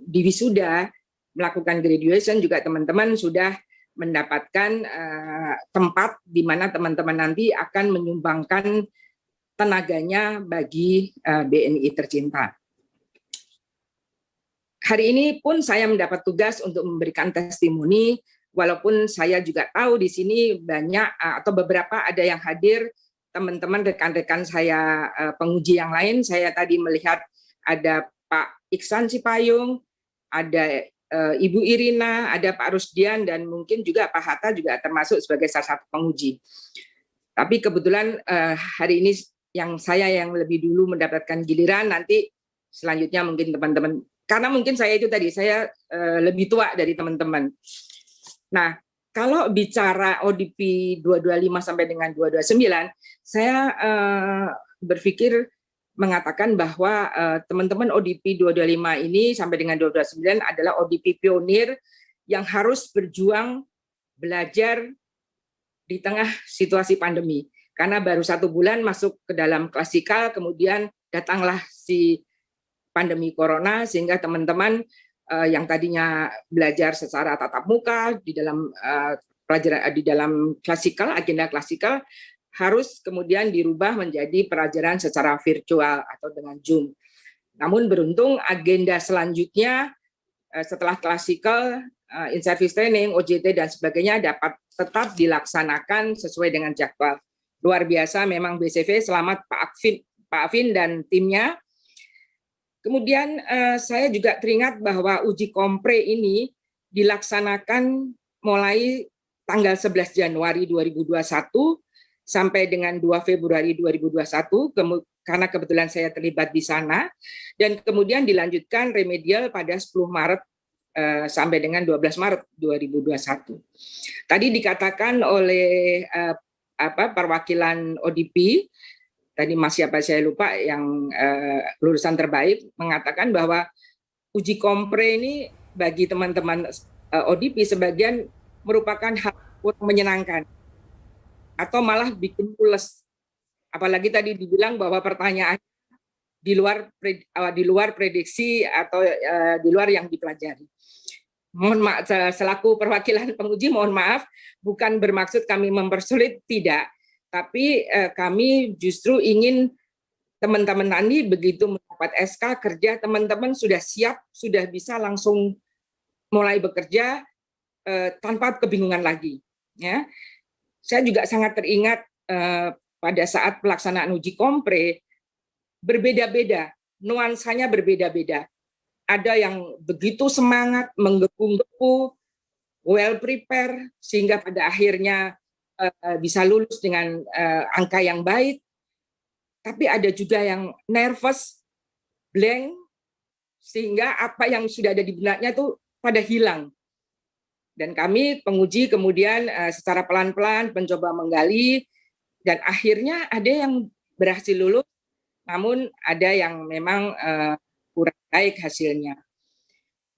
di wisuda melakukan graduation, juga teman-teman sudah mendapatkan tempat di mana teman-teman nanti akan menyumbangkan tenaganya bagi BNI tercinta. Hari ini pun saya mendapat tugas untuk memberikan testimoni. Walaupun saya juga tahu di sini banyak atau beberapa ada yang hadir, teman-teman rekan-rekan saya penguji yang lain. Saya tadi melihat ada Pak Iksan Cipayung, ada Ibu Irina, ada Pak Rusdian, dan mungkin juga Pak Hatta juga termasuk sebagai salah satu penguji. Tapi kebetulan hari ini yang lebih dulu mendapatkan giliran, nanti selanjutnya mungkin teman-teman, karena mungkin saya itu tadi, saya lebih tua dari teman-teman. Nah, kalau bicara ODP 225 sampai dengan 229, saya berpikir mengatakan bahwa teman-teman ODP 225 ini sampai dengan 229 adalah ODP pionir yang harus berjuang belajar di tengah situasi pandemi. Karena baru 1 bulan masuk ke dalam klasikal, kemudian datanglah si pandemi corona, sehingga teman-teman yang tadinya belajar secara tatap muka di dalam pelajaran di dalam klasikal, agenda klasikal, harus kemudian dirubah menjadi pelajaran secara virtual atau dengan Zoom. Namun beruntung agenda selanjutnya setelah klasikal, in-service training, OJT dan sebagainya dapat tetap dilaksanakan sesuai dengan jadwal. Luar biasa memang BCV, selamat Pak Afin dan timnya. Kemudian saya juga teringat bahwa uji kompre ini dilaksanakan mulai tanggal 11 Januari 2021 sampai dengan 2 Februari 2021, karena kebetulan saya terlibat di sana, dan kemudian dilanjutkan remedial pada 10 Maret sampai dengan 12 Maret 2021. Tadi dikatakan oleh perwakilan ODP, tadi Mas siapa saya lupa, yang lulusan terbaik, mengatakan bahwa uji kompre ini bagi teman-teman ODP sebagian merupakan hal kurang menyenangkan atau malah bikin pules. Apalagi tadi dibilang bahwa pertanyaan di luar prediksi atau di luar yang dipelajari. Mohon maaf, selaku perwakilan penguji, mohon maaf, bukan bermaksud kami mempersulit, tidak. Tapi kami justru ingin teman-teman nanti begitu mendapat SK kerja, teman-teman sudah siap, sudah bisa langsung mulai bekerja tanpa kebingungan lagi. Ya, saya juga sangat teringat pada saat pelaksanaan uji kompre berbeda-beda, nuansanya berbeda-beda. Ada yang begitu semangat, menggebu-gebu, well prepare, sehingga pada akhirnya bisa lulus dengan angka yang baik. Tapi ada juga yang nervous, blank, sehingga apa yang sudah ada di benaknya itu pada hilang. Dan kami penguji kemudian secara pelan-pelan mencoba menggali, dan akhirnya ada yang berhasil lulus, namun ada yang memang kurang baik hasilnya.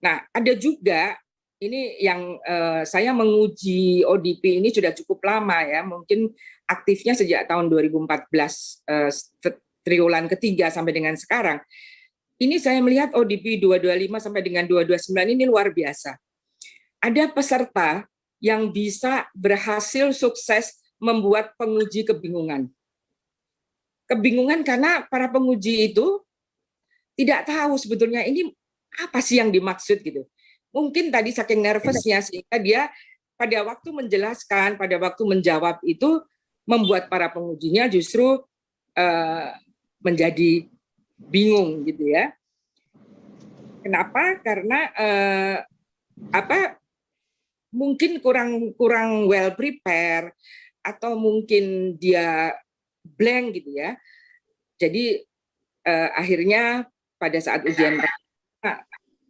Nah, ada juga ini yang saya menguji ODP ini sudah cukup lama ya, mungkin aktifnya sejak tahun 2014, triwulan ketiga sampai dengan sekarang. Ini saya melihat ODP 225 sampai dengan 229 ini luar biasa. Ada peserta yang bisa berhasil sukses membuat penguji kebingungan. Kebingungan karena para penguji itu tidak tahu sebetulnya ini apa sih yang dimaksud gitu. Mungkin tadi saking nervousnya sehingga dia pada waktu menjelaskan, pada waktu menjawab itu membuat para pengujinya justru menjadi bingung gitu ya. Kenapa? Karena mungkin kurang well prepare atau mungkin dia blank gitu ya. Jadi akhirnya pada saat ujian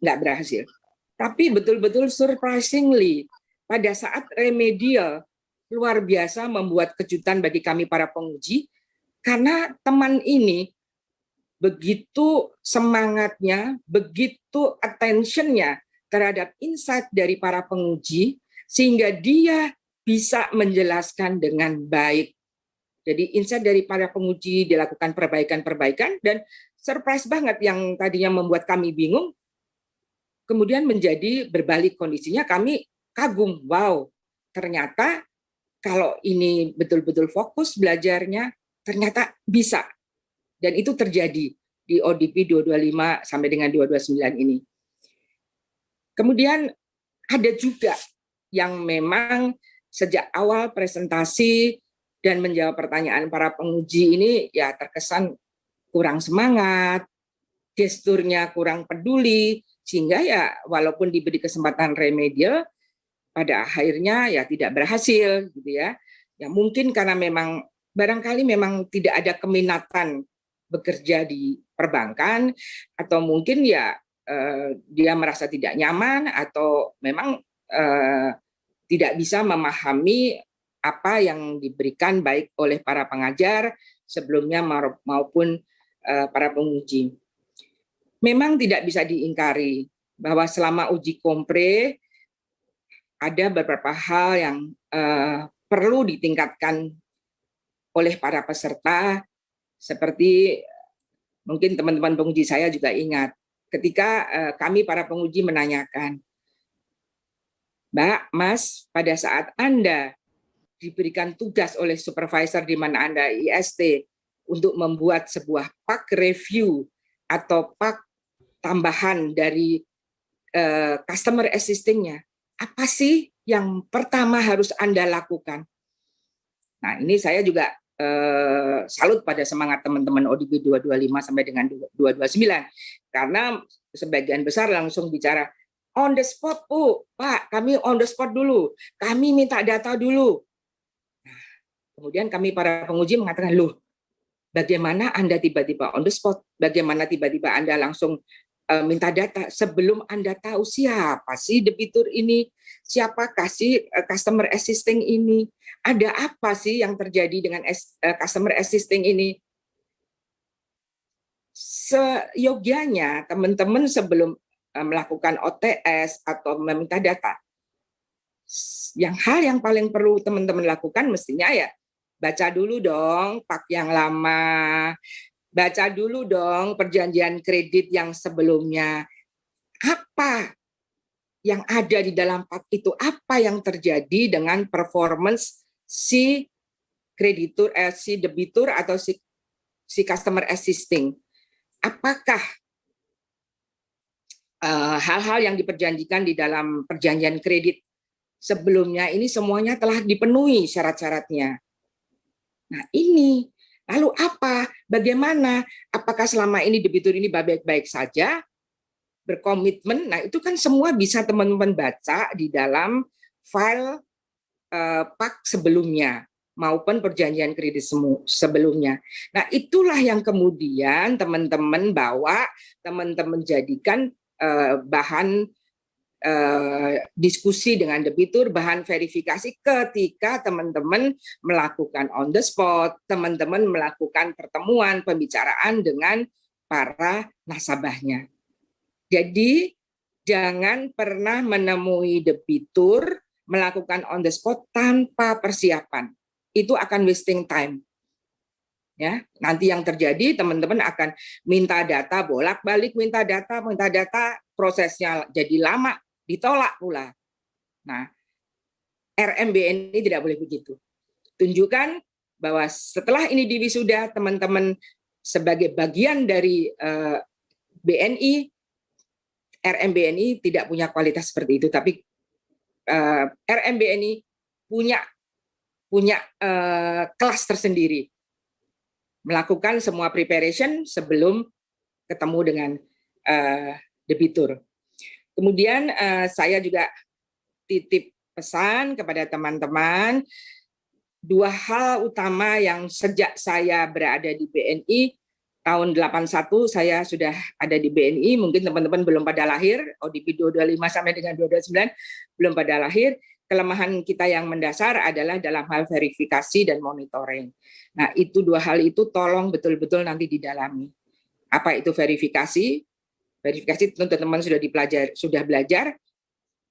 nggak berhasil. Tapi betul-betul surprisingly pada saat remedial luar biasa membuat kejutan bagi kami para penguji, karena teman ini begitu semangatnya, begitu attention-nya terhadap insight dari para penguji, sehingga dia bisa menjelaskan dengan baik. Jadi insight dari para penguji dilakukan perbaikan-perbaikan, dan surprise banget yang tadinya membuat kami bingung, kemudian menjadi berbalik kondisinya, kami kagum, wow, ternyata kalau ini betul-betul fokus belajarnya, ternyata bisa. Dan itu terjadi di ODP 225 sampai dengan 229 ini. Kemudian ada juga yang memang sejak awal presentasi dan menjawab pertanyaan para penguji ini ya terkesan kurang semangat, gesturnya kurang peduli, sehingga ya walaupun diberi kesempatan remedial, pada akhirnya ya tidak berhasil gitu ya. Ya mungkin karena memang barangkali memang tidak ada keminatan bekerja di perbankan, atau mungkin ya dia merasa tidak nyaman, atau memang tidak bisa memahami apa yang diberikan baik oleh para pengajar sebelumnya maupun para penguji. Memang tidak bisa diingkari bahwa selama uji kompre ada beberapa hal yang perlu ditingkatkan oleh para peserta, seperti Mungkin teman-teman penguji saya juga ingat ketika kami para penguji menanyakan, Mbak, Mas, pada saat Anda diberikan tugas oleh supervisor di mana Anda IST untuk membuat sebuah PAK review atau PAK tambahan dari customer assisting-nya, apa sih yang pertama harus Anda lakukan? Nah, ini saya juga salut pada semangat teman-teman ODP 225 sampai dengan 229, karena sebagian besar langsung bicara, on the spot, Bu, Pak, kami on the spot dulu, kami minta data dulu. Nah, kemudian kami para penguji mengatakan, loh, bagaimana Anda tiba-tiba on the spot? Bagaimana tiba-tiba Anda langsung minta data sebelum Anda tahu siapa sih debitur ini, siapakah sih customer assisting ini, ada apa sih yang terjadi dengan customer assisting ini? Seyogianya teman-teman sebelum melakukan OTS atau meminta data, hal yang paling perlu teman-teman lakukan mestinya ya baca dulu dong PAK yang lama, baca dulu dong perjanjian kredit yang sebelumnya. Apa yang ada di dalam PAK itu? Apa yang terjadi dengan performance si kreditur, si debitur atau si customer assisting? Apakah hal-hal yang diperjanjikan di dalam perjanjian kredit sebelumnya ini semuanya telah dipenuhi syarat-syaratnya? Nah, ini lalu apa? Bagaimana? Apakah selama ini debitur ini baik-baik saja, berkomitmen? Nah, itu kan semua bisa teman-teman baca di dalam file PAK sebelumnya maupun perjanjian kredit sebelumnya. Nah, itulah yang kemudian teman-teman bawa, teman-teman jadikan bahan diskusi dengan debitur, bahan verifikasi ketika teman-teman melakukan on the spot, teman-teman melakukan pertemuan, pembicaraan dengan para nasabahnya. Jadi jangan pernah menemui debitur melakukan on the spot tanpa persiapan. Itu akan wasting time. Ya, nanti yang terjadi teman-teman akan minta data, bolak-balik minta data, prosesnya jadi lama, ditolak pula. Nah, RMBNI tidak boleh begitu. Tunjukkan bahwa setelah ini diwisuda, teman-teman sebagai bagian dari BNI, RMBNI tidak punya kualitas seperti itu, tapi RMBNI punya kelas tersendiri, melakukan semua preparation sebelum ketemu dengan debitur. Kemudian saya juga titip pesan kepada teman-teman, 2 hal utama yang sejak saya berada di BNI, tahun 81 saya sudah ada di BNI, mungkin teman-teman belum pada lahir, ODP 225 sampai dengan 229 belum pada lahir. Kelemahan kita yang mendasar adalah dalam hal verifikasi dan monitoring. Nah, itu 2 hal itu tolong betul-betul nanti didalami. Apa itu verifikasi? Verifikasi tentu teman-teman sudah belajar.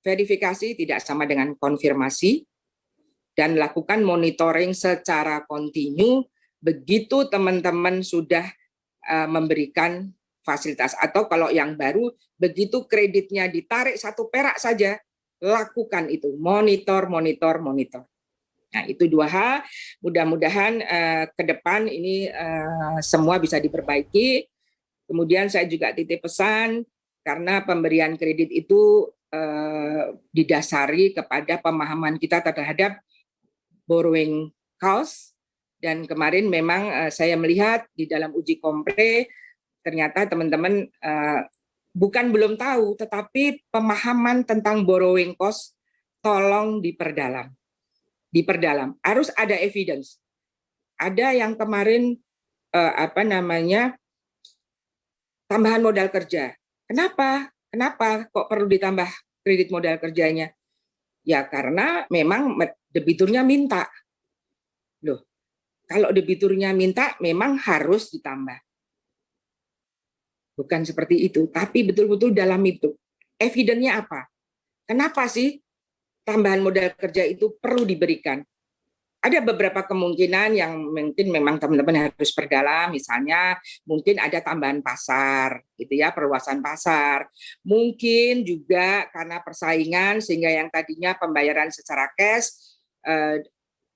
Verifikasi tidak sama dengan konfirmasi, dan lakukan monitoring secara kontinu begitu teman-teman sudah memberikan fasilitas, atau kalau yang baru begitu kreditnya ditarik 1 perak saja, lakukan itu, monitor. Nah, itu 2 hal, mudah-mudahan ke depan ini semua bisa diperbaiki. Kemudian saya juga titip pesan, karena pemberian kredit itu didasari kepada pemahaman kita terhadap borrowing cost, dan kemarin memang saya melihat di dalam uji kompre, ternyata teman-teman bukan belum tahu, tetapi pemahaman tentang borrowing cost tolong diperdalam. Harus ada evidence. Ada yang kemarin tambahan modal kerja. Kenapa kok perlu ditambah kredit modal kerjanya? Ya karena memang debiturnya minta. Loh, kalau debiturnya minta memang harus ditambah. Bukan seperti itu, tapi betul-betul dalam itu. Evidence-nya apa? Kenapa sih tambahan modal kerja itu perlu diberikan? Ada beberapa kemungkinan yang mungkin memang teman-teman harus perdalam, misalnya mungkin ada tambahan pasar, gitu ya, perluasan pasar. Mungkin juga karena persaingan sehingga yang tadinya pembayaran secara cash,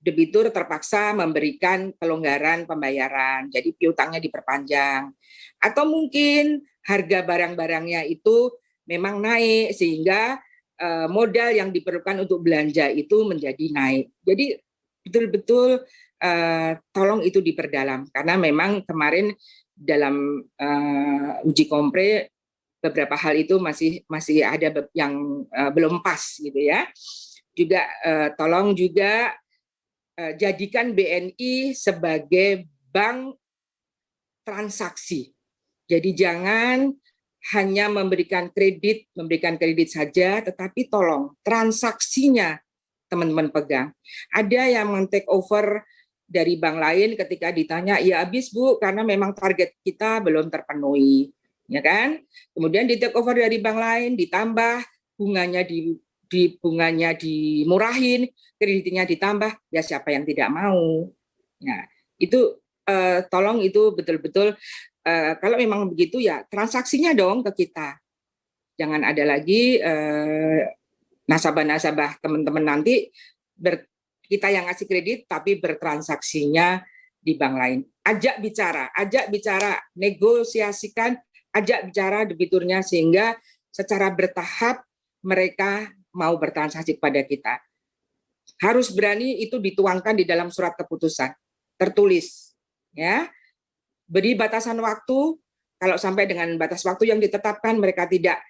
debitur terpaksa memberikan kelonggaran pembayaran, jadi piutangnya diperpanjang. Atau mungkin harga barang-barangnya itu memang naik sehingga modal yang diperlukan untuk belanja itu menjadi naik. Jadi betul-betul tolong itu diperdalam, karena memang kemarin dalam uji kompre beberapa hal itu masih ada yang belum pas gitu ya. Juga tolong juga jadikan BNI sebagai bank transaksi. Jadi jangan hanya memberikan kredit saja, tetapi tolong transaksinya teman-teman pegang. Ada yang men-take over dari bank lain ketika ditanya, ya habis Bu, karena memang target kita belum terpenuhi, ya kan? Kemudian di-take over dari bank lain, ditambah bunganya bunganya dimurahin, kreditnya ditambah, ya siapa yang tidak mau? Nah, itu tolong itu betul-betul kalau memang begitu ya transaksinya dong ke kita. Jangan ada lagi nasabah-nasabah teman-teman nanti kita yang ngasih kredit tapi bertransaksinya di bank lain. Ajak bicara, negosiasikan, ajak bicara debiturnya sehingga secara bertahap mereka mau bertransaksi kepada kita. Harus berani itu dituangkan di dalam surat keputusan, tertulis, ya. Beri batasan waktu, kalau sampai dengan batas waktu yang ditetapkan mereka tidak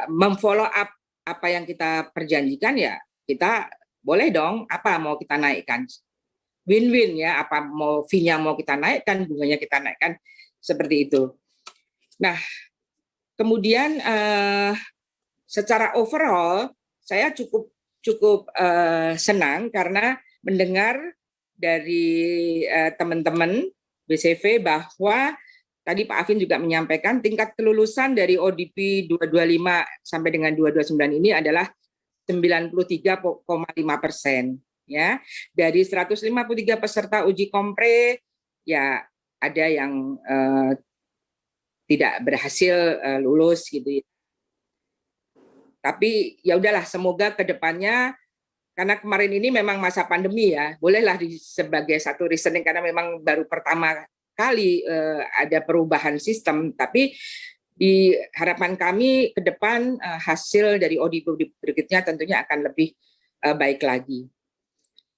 memfollow up apa yang kita perjanjikan, ya kita boleh dong, apa mau kita naikkan. Win-win ya, apa mau fee-nya mau kita naikkan, bunganya kita naikkan, seperti itu. Nah, kemudian secara overall saya cukup senang karena mendengar dari teman-teman BCV bahwa tadi Pak Afin juga menyampaikan tingkat kelulusan dari ODP 225 sampai dengan 229 ini adalah 93,5%. Ya, dari 153 peserta uji kompre, ya ada yang tidak berhasil lulus gitu ya. Tapi ya udahlah, semoga ke depannya, karena kemarin ini memang masa pandemi ya, bolehlah sebagai satu reasoning karena memang baru pertama kali ada perubahan sistem, tapi di harapan kami ke depan hasil dari ODP berikutnya tentunya akan lebih baik lagi.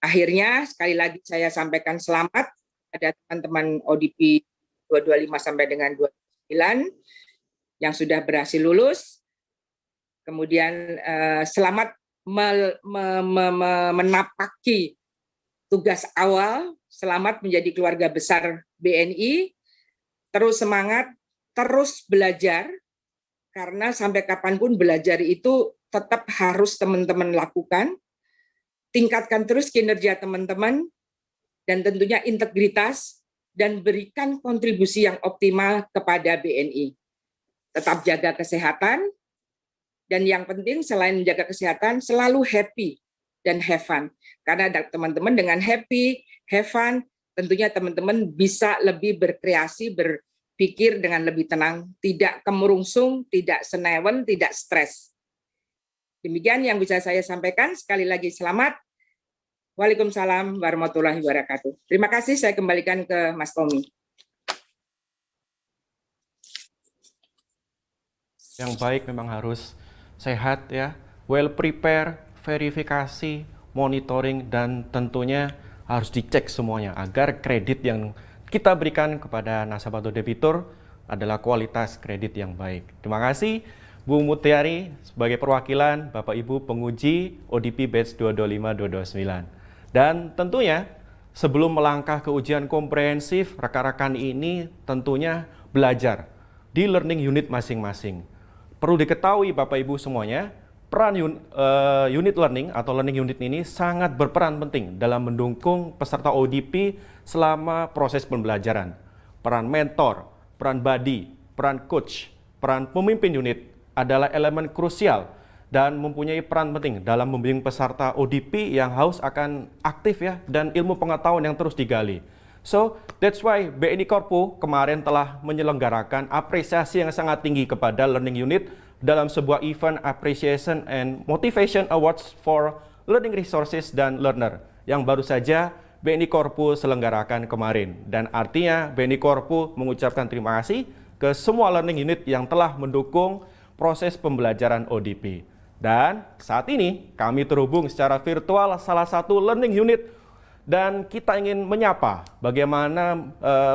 Akhirnya sekali lagi saya sampaikan selamat pada teman-teman ODP 225 sampai dengan 29 yang sudah berhasil lulus. Kemudian selamat menapaki tugas awal, selamat menjadi keluarga besar BNI, terus semangat, terus belajar, karena sampai kapanpun belajar itu tetap harus teman-teman lakukan, tingkatkan terus kinerja teman-teman, dan tentunya integritas, dan berikan kontribusi yang optimal kepada BNI. Tetap jaga kesehatan, dan yang penting selain menjaga kesehatan, selalu happy dan have fun. Karena teman-teman dengan happy, have fun, tentunya teman-teman bisa lebih berkreasi, berpikir dengan lebih tenang, tidak kemurungsung, tidak senewen, tidak stres. Demikian yang bisa saya sampaikan. Sekali lagi selamat. Waalaikumsalam warahmatullahi wabarakatuh. Terima kasih, saya kembalikan ke Mas Tommy. Yang baik memang harus sehat ya, well prepare, verifikasi, monitoring, dan tentunya harus dicek semuanya agar kredit yang kita berikan kepada nasabah atau debitur adalah kualitas kredit yang baik. Terima kasih Bu Mutiari sebagai perwakilan Bapak Ibu penguji ODP Batch 225-229. Dan tentunya sebelum melangkah ke ujian komprehensif, rekan-rekan ini tentunya belajar di learning unit masing-masing. Perlu diketahui Bapak Ibu semuanya, peran unit learning atau learning unit ini sangat berperan penting dalam mendukung peserta ODP selama proses pembelajaran. Peran mentor, peran buddy, peran coach, peran pemimpin unit adalah elemen krusial dan mempunyai peran penting dalam membimbing peserta ODP yang haus akan aktif ya dan ilmu pengetahuan yang terus digali. So, that's why BNI Korpo kemarin telah menyelenggarakan apresiasi yang sangat tinggi kepada Learning Unit dalam sebuah event Appreciation and Motivation Awards for Learning Resources dan Learner yang baru saja BNI Korpo selenggarakan kemarin. Dan artinya BNI Korpo mengucapkan terima kasih ke semua Learning Unit yang telah mendukung proses pembelajaran ODP. Dan saat ini kami terhubung secara virtual salah satu Learning Unit dan kita ingin menyapa bagaimana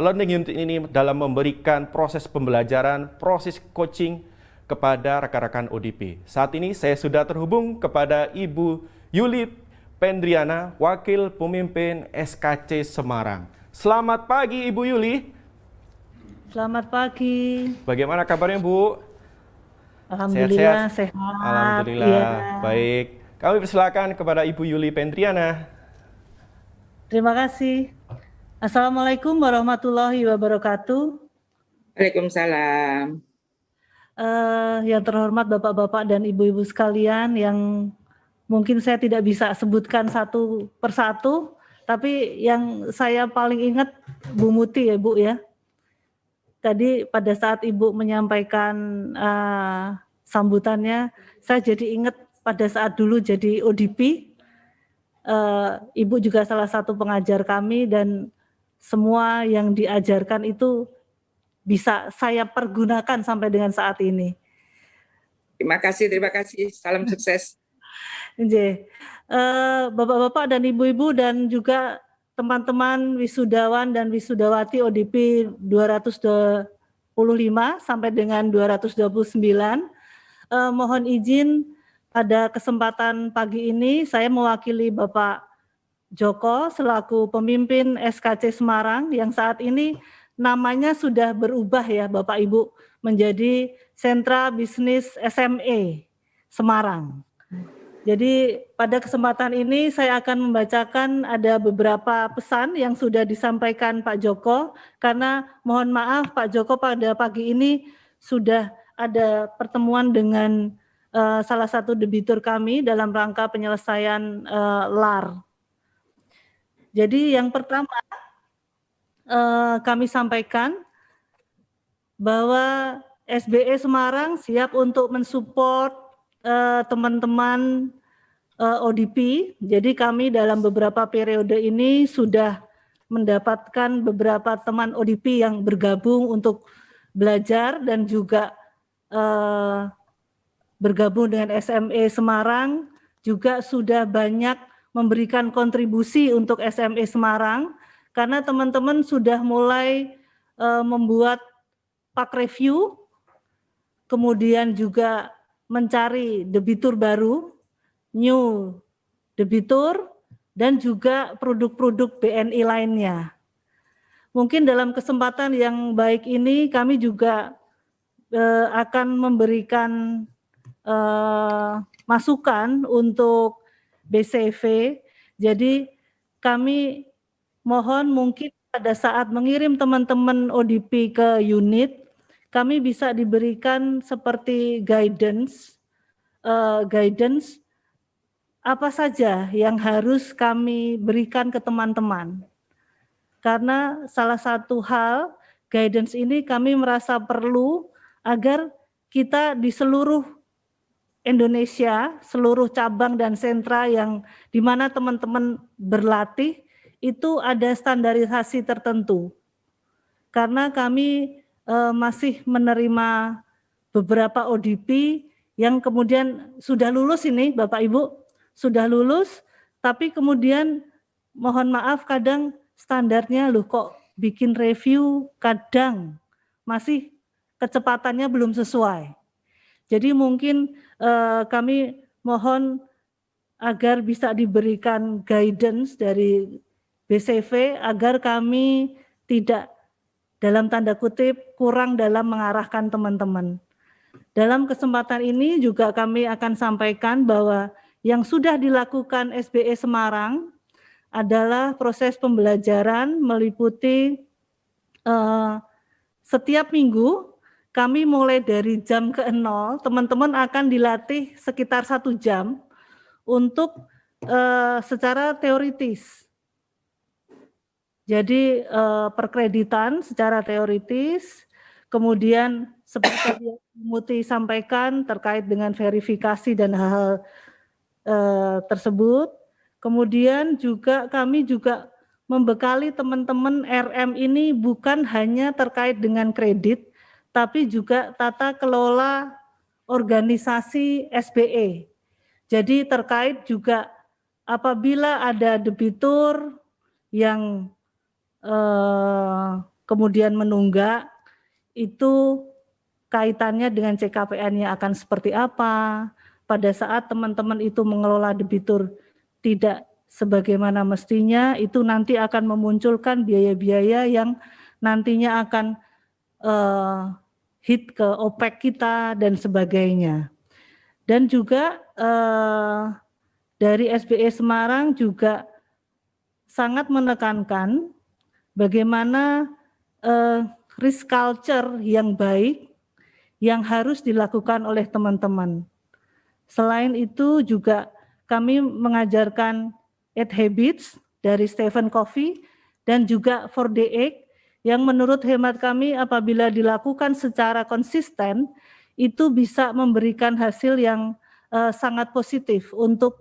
Learning Unit ini dalam memberikan proses pembelajaran, proses coaching kepada rekan-rekan ODP. Saat ini saya sudah terhubung kepada Ibu Yuli Pendriana, Wakil Pemimpin SKC Semarang. Selamat pagi Ibu Yuli. Selamat pagi. Bagaimana kabarnya Bu? Alhamdulillah sehat. Alhamdulillah, ya. Baik. Kami persilakan kepada Ibu Yuli Pendriana. Terima kasih. Assalamualaikum warahmatullahi wabarakatuh. Waalaikumsalam. Yang terhormat Bapak-Bapak dan Ibu-Ibu sekalian yang mungkin saya tidak bisa sebutkan satu persatu, tapi yang saya paling ingat Bu Muti ya Bu ya. Tadi pada saat Ibu menyampaikan sambutannya, saya jadi ingat pada saat dulu jadi ODP, Ibu juga salah satu pengajar kami dan semua yang diajarkan itu bisa saya pergunakan sampai dengan saat ini. Terima kasih. Salam sukses. Bapak-bapak dan ibu-ibu dan juga teman-teman wisudawan dan wisudawati ODP 225 sampai dengan 229. Mohon izin pada kesempatan pagi ini saya mewakili Bapak Joko selaku pemimpin SKC Semarang yang saat ini namanya sudah berubah ya Bapak Ibu menjadi Sentra Bisnis SME Semarang. Jadi pada kesempatan ini saya akan membacakan ada beberapa pesan yang sudah disampaikan Pak Joko karena mohon maaf Pak Joko pada pagi ini sudah ada pertemuan dengan salah satu debitur kami dalam rangka penyelesaian LAR. Jadi yang pertama kami sampaikan bahwa SBE Semarang siap untuk mensupport teman-teman ODP. Jadi kami dalam beberapa periode ini sudah mendapatkan beberapa teman ODP yang bergabung untuk belajar dan juga bergabung dengan SME Semarang, juga sudah banyak memberikan kontribusi untuk SME Semarang karena teman-teman sudah mulai membuat pak review, kemudian juga mencari debitur baru, new debitur, dan juga produk-produk BNI lainnya. Mungkin dalam kesempatan yang baik ini kami juga akan memberikan masukan untuk BCV. Jadi kami mohon mungkin pada saat mengirim teman-teman ODP ke unit, kami bisa diberikan seperti guidance apa saja yang harus kami berikan ke teman-teman. Karena salah satu hal guidance ini kami merasa perlu agar kita di seluruh Indonesia, seluruh cabang dan sentra yang di mana teman-teman berlatih itu ada standarisasi tertentu. Karena kami masih menerima beberapa ODP yang kemudian sudah lulus ini Bapak Ibu, sudah lulus, tapi kemudian mohon maaf kadang standarnya loh kok bikin review kadang masih kecepatannya belum sesuai. Jadi mungkin kami mohon agar bisa diberikan guidance dari BCV agar kami tidak dalam tanda kutip kurang dalam mengarahkan teman-teman. Dalam kesempatan ini juga kami akan sampaikan bahwa yang sudah dilakukan SBE Semarang adalah proses pembelajaran meliputi setiap minggu kami mulai dari jam ke-0, teman-teman akan dilatih sekitar 1 jam untuk secara teoritis. Jadi perkreditan secara teoritis, kemudian seperti yang Muti sampaikan terkait dengan verifikasi dan hal-hal tersebut. Kemudian juga kami juga membekali teman-teman RM ini bukan hanya terkait dengan kredit, tapi juga tata kelola organisasi SBE. Jadi terkait juga apabila ada debitur yang kemudian menunggak, itu kaitannya dengan CKPN-nya akan seperti apa. Pada saat teman-teman itu mengelola debitur tidak sebagaimana mestinya, itu nanti akan memunculkan biaya-biaya yang nantinya akan hit ke OPEC kita dan sebagainya. Dan juga dari SBE Semarang juga sangat menekankan bagaimana risk culture yang baik yang harus dilakukan oleh teman-teman. Selain itu juga kami mengajarkan 8 Habits dari Stephen Covey dan juga 4D8 yang menurut hemat kami apabila dilakukan secara konsisten itu bisa memberikan hasil yang sangat positif untuk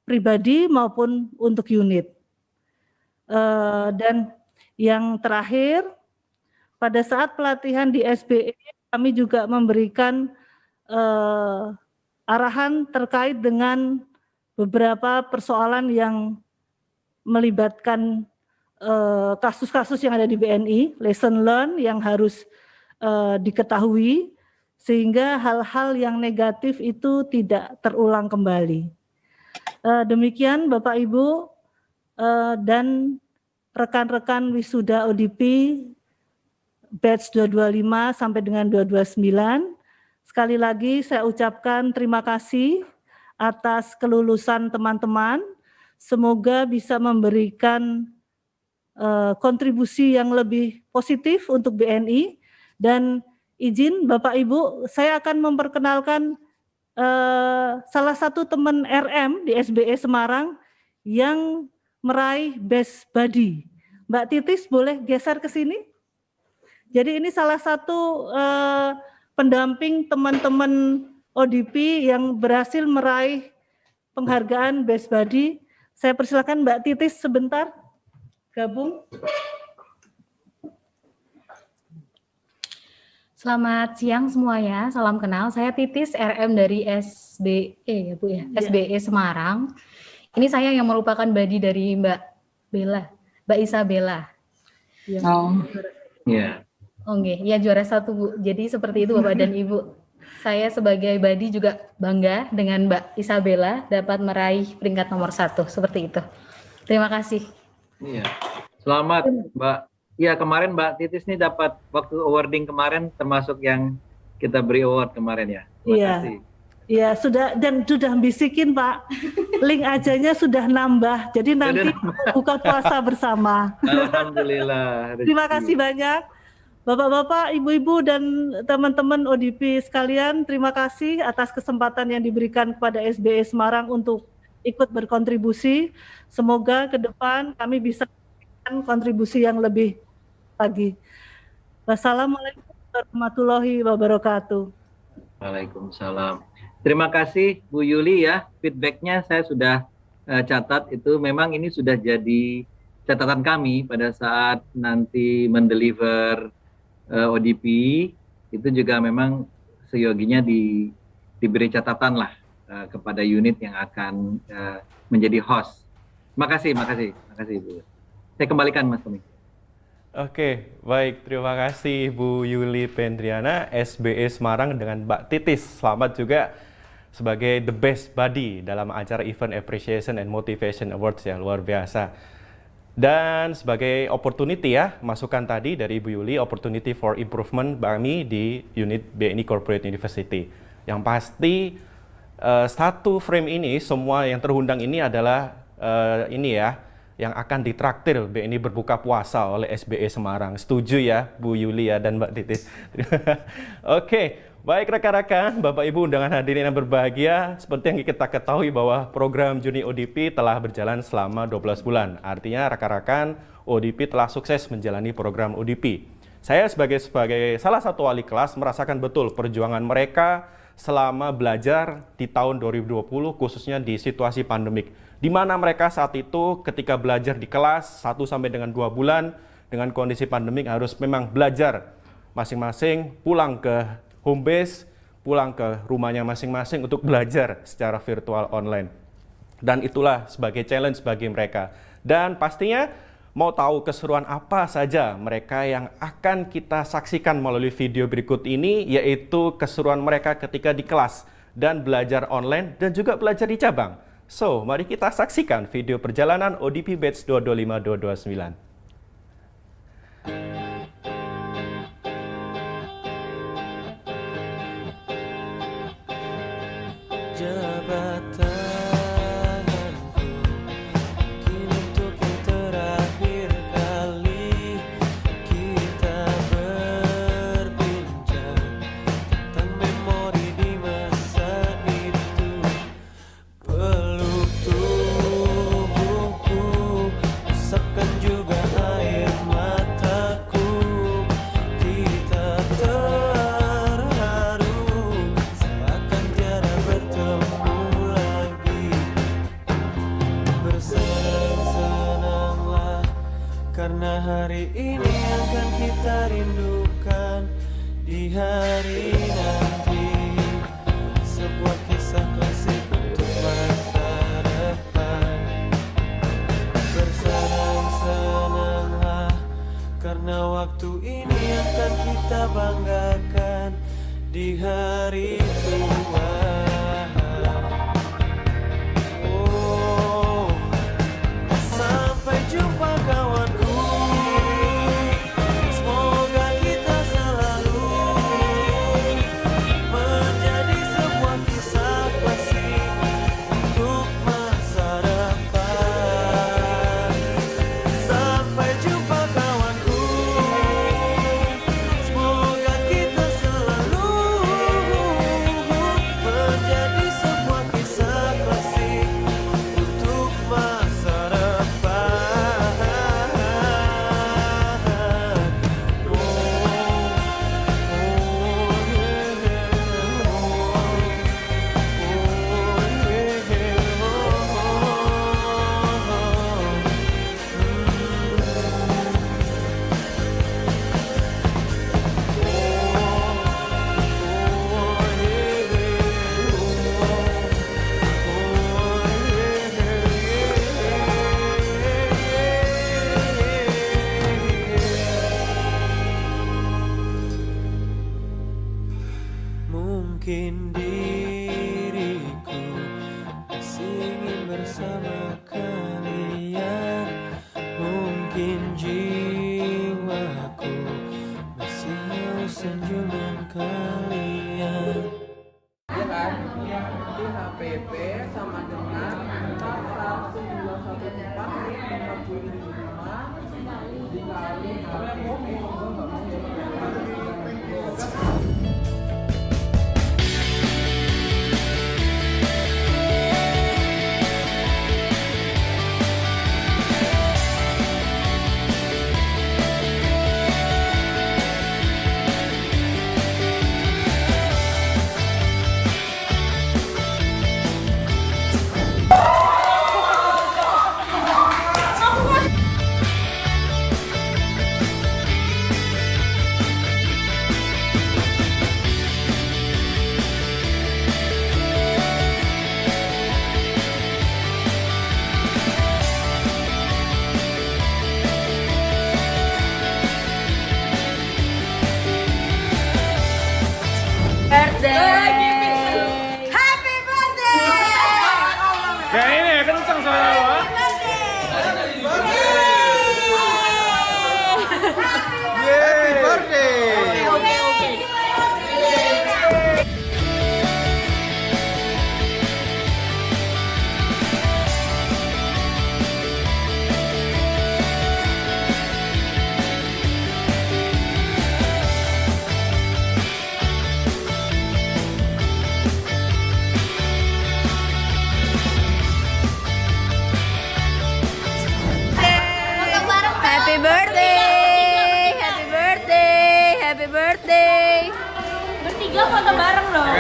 pribadi maupun untuk unit. Dan yang terakhir, pada saat pelatihan di SBE kami juga memberikan arahan terkait dengan beberapa persoalan yang melibatkan kasus-kasus yang ada di BNI, lesson learn yang harus diketahui, sehingga hal-hal yang negatif itu tidak terulang kembali. Demikian Bapak Ibu dan rekan-rekan wisuda ODP batch 225 sampai dengan 229. Sekali lagi saya ucapkan terima kasih atas kelulusan teman-teman. Semoga bisa memberikan kontribusi yang lebih positif untuk BNI. Dan izin Bapak Ibu, saya akan memperkenalkan salah satu teman RM di SBE Semarang yang meraih Best Buddy. Mbak Titis boleh geser ke sini? Jadi ini salah satu pendamping teman-teman ODP yang berhasil meraih penghargaan Best Buddy. Saya persilakan Mbak Titis sebentar gabung. Selamat siang semuanya, salam kenal. Saya Titis, RM dari SBE ya Bu ya, SBE Semarang. Ini saya yang merupakan buddy dari Mbak Bella, Mbak Isabella. Oh, ya. Oke, ya juara 1 Bu. Jadi seperti itu Bapak dan Ibu. Saya sebagai buddy juga bangga dengan Mbak Isabella dapat meraih peringkat nomor 1 seperti itu. Terima kasih. Iya. Selamat Mbak. Ya kemarin Mbak Titis nih dapat waktu awarding kemarin termasuk yang kita beri award kemarin ya. Terima kasih. Iya sudah dan sudah bisikin Pak. Link ajanya sudah nambah. Jadi nanti buka puasa bersama. Alhamdulillah. Terima kasih banyak. Bapak-bapak, ibu-ibu dan teman-teman ODP sekalian, terima kasih atas kesempatan yang diberikan kepada SBE Semarang untuk ikut berkontribusi. Semoga ke depan kami bisa memberikan kontribusi yang lebih lagi. Wassalamualaikum warahmatullahi wabarakatuh. Waalaikumsalam. Terima kasih Bu Yuli ya, feedbacknya saya sudah catat, itu memang ini sudah jadi catatan kami pada saat nanti mendeliver ODP, itu juga memang seyoginya diberi catatan lah kepada unit yang akan menjadi host. Makasih Bu. Saya kembalikan Mas Tommy. Oke, baik. Terima kasih Bu Yuli Pendriana, SBE Semarang dengan Mbak Titis. Selamat juga sebagai the best buddy dalam acara Event Appreciation and Motivation Awards ya, luar biasa. Dan sebagai opportunity ya, masukan tadi dari Ibu Yuli, opportunity for improvement kami di unit BNI Corporate University. Yang pasti satu frame ini, semua yang terundang ini adalah ini ya, yang akan ditraktir BNI berbuka puasa oleh SBE Semarang. Setuju ya Bu Yulia dan Mbak Titis? Oke, baik rekan-rekan, Bapak Ibu undangan hadirin yang berbahagia, seperti yang kita ketahui bahwa program Juni ODP telah berjalan selama 12 bulan. Artinya rekan-rekan ODP telah sukses menjalani program ODP. Saya sebagai salah satu wali kelas merasakan betul perjuangan mereka selama belajar di tahun 2020, khususnya di situasi pandemik, di mana mereka saat itu ketika belajar di kelas 1 sampai dengan 2 bulan dengan kondisi pandemik harus memang belajar masing-masing, pulang ke home base, pulang ke rumahnya masing-masing untuk belajar secara virtual online. Dan itulah sebagai challenge bagi mereka. Dan pastinya mau tahu keseruan apa saja mereka yang akan kita saksikan melalui video berikut ini, yaitu keseruan mereka ketika di kelas dan belajar online dan juga belajar di cabang. So, mari kita saksikan video perjalanan ODP Batch 225-229. Karena hari ini akan kita rindukan di hari nanti, sebuah kisah klasik untuk masa depan. Bersenang-senanglah karena waktu ini akan kita banggakan di hari tua. Sampai jumpa kawanku. Mungkin diriku masih ingin bersama kalian, mungkin jiwaku masih mau senyuman kalian. Ya kan? Di HPP sama dengan 12114 dikali HPP. Happy birthday, happy birthday, happy birthday. Bertiga foto bareng dong.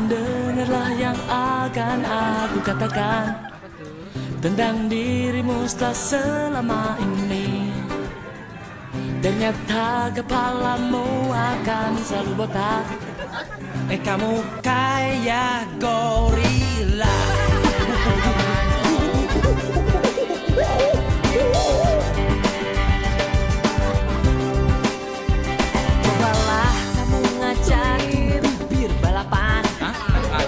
Dengarlah yang akan aku katakan tentang dirimu setelah selama ini. Ternyata kepalamu akan selalu botak. Kamu kayak gorila. Cobalah kamu ngajakin bir balapan.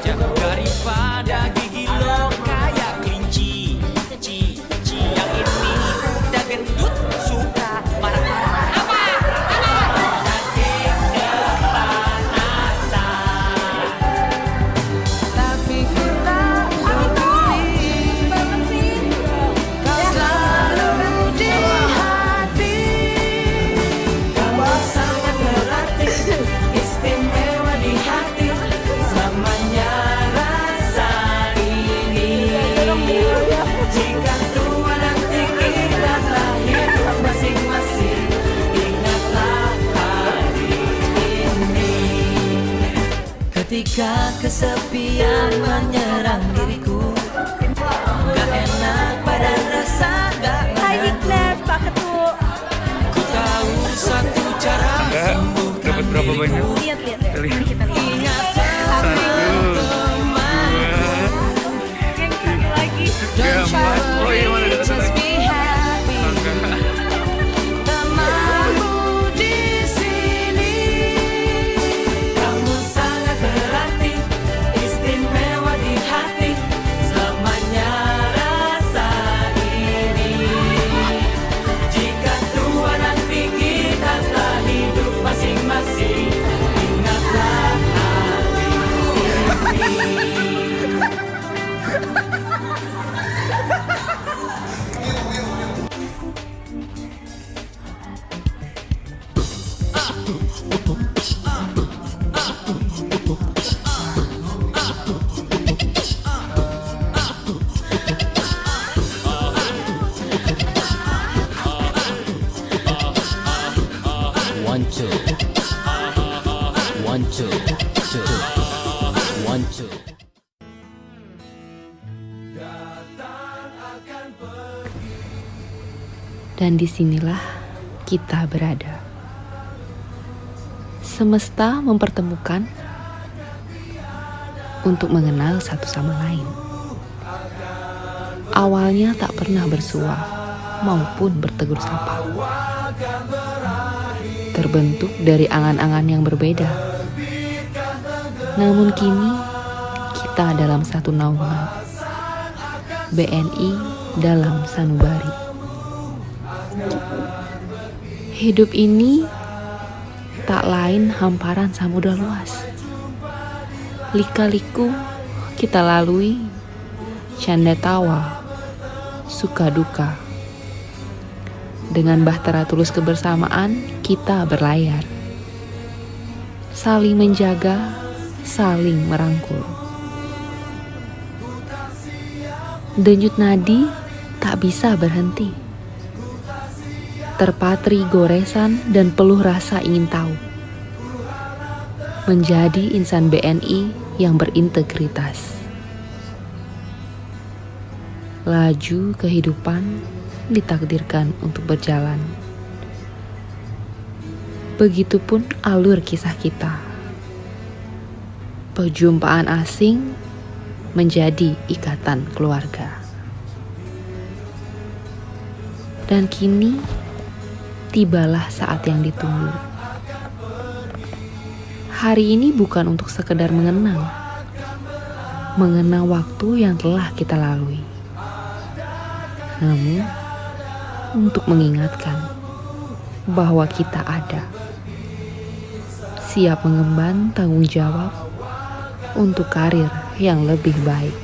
Daripada gigi lo kayak kelinci. Yang ini udah gendut suka marah-marah. Daging depan atas. Tapi ku tak peduli. Kau selalu di hati. Kamu sangat berarti, istimewa di hati. Selamanya rasa ini. Jika tua nanti kita telah hidup masing-masing, ingatlah hari ini. Ketika kesepian menyerang diriku, gak enak badan rasa gak enak. Pak Ketua. Ku tahu satu cara sembuhkan diriku. Lihat. Ingatlah teman. Don't worry, just be happy. Temanmu di sini. Kamu sangat berarti, istimewa di hati. Selamanya rasa ini. Jika tua nanti kita telah hidup masing-masing, ingatlah hari ini. One, two. One, two. One, two. Dan disinilah kita berada. Semesta mempertemukan untuk mengenal satu sama lain. Awalnya tak pernah bersua maupun bertegur sapa. Terbentuk dari angan-angan yang berbeda. Namun kini kita dalam satu naungan. BNI dalam sanubari. Hidup ini tak lain hamparan samudra luas. Lika-liku kita lalui canda tawa, suka duka. Dengan bahtera tulus kebersamaan, kita berlayar. Saling menjaga, saling merangkul. Denyut nadi tak bisa berhenti. Terpatri goresan dan peluh rasa ingin tahu. Menjadi insan BNI yang berintegritas. Laju kehidupan ditakdirkan untuk berjalan. Begitupun alur kisah kita. Perjumpaan asing menjadi ikatan keluarga. Dan kini tibalah saat yang ditunggu. Hari ini bukan untuk sekedar mengenang waktu yang telah kita lalui. Namun, untuk mengingatkan bahwa kita ada, siap mengemban tanggung jawab untuk karir yang lebih baik.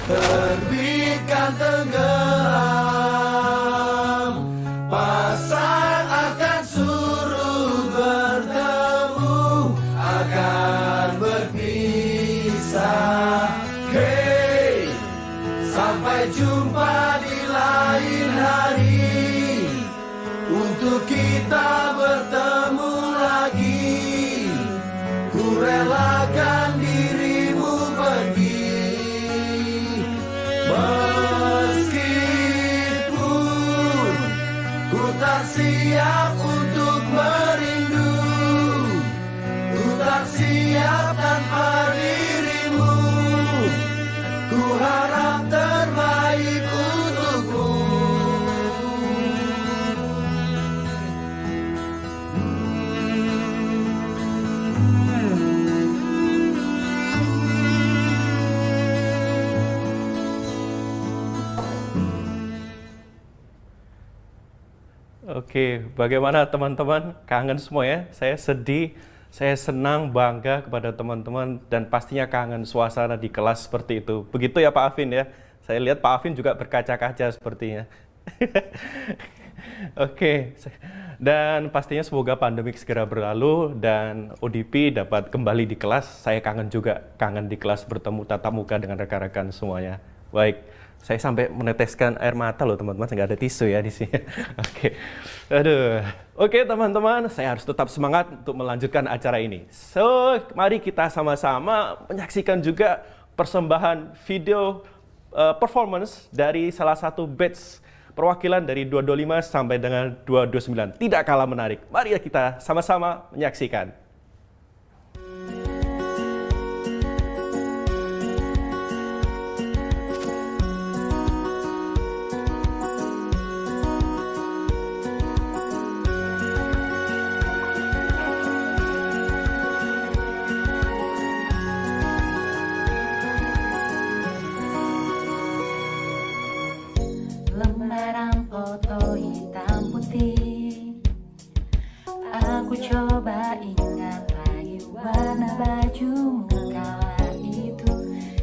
Terbitkan tenggelam, pasang akan suruh bertemu, akan berpisah. Hey, sampai jumpa di lain hari, untuk kita bertemu lagi. Ku relakan dirimu pergi, meskipun ku tak siap untuk merindu, ku tak siap tanpa dirimu. Ku harap terbaik untukmu. Oke, bagaimana teman-teman? Kangen semua ya? Saya sedih, saya senang, bangga kepada teman-teman, dan pastinya kangen suasana di kelas seperti itu. Begitu ya Pak Afin ya? Saya lihat Pak Afin juga berkaca-kaca sepertinya. Oke, dan pastinya semoga pandemik segera berlalu dan ODP dapat kembali di kelas. Saya kangen juga, kangen di kelas bertemu tatap muka dengan rekan-rekan semuanya. Baik. Saya sampai meneteskan air mata loh teman-teman, nggak ada tisu ya di sini. Oke, aduh. Oke teman-teman, saya harus tetap semangat untuk melanjutkan acara ini. So, mari kita sama-sama menyaksikan juga persembahan video performance dari salah satu batch perwakilan dari 225 sampai dengan 229. Tidak kalah menarik. Mari kita sama-sama menyaksikan. Lembaran foto hitam putih, aku coba ingat lagi warna bajumu kala itu,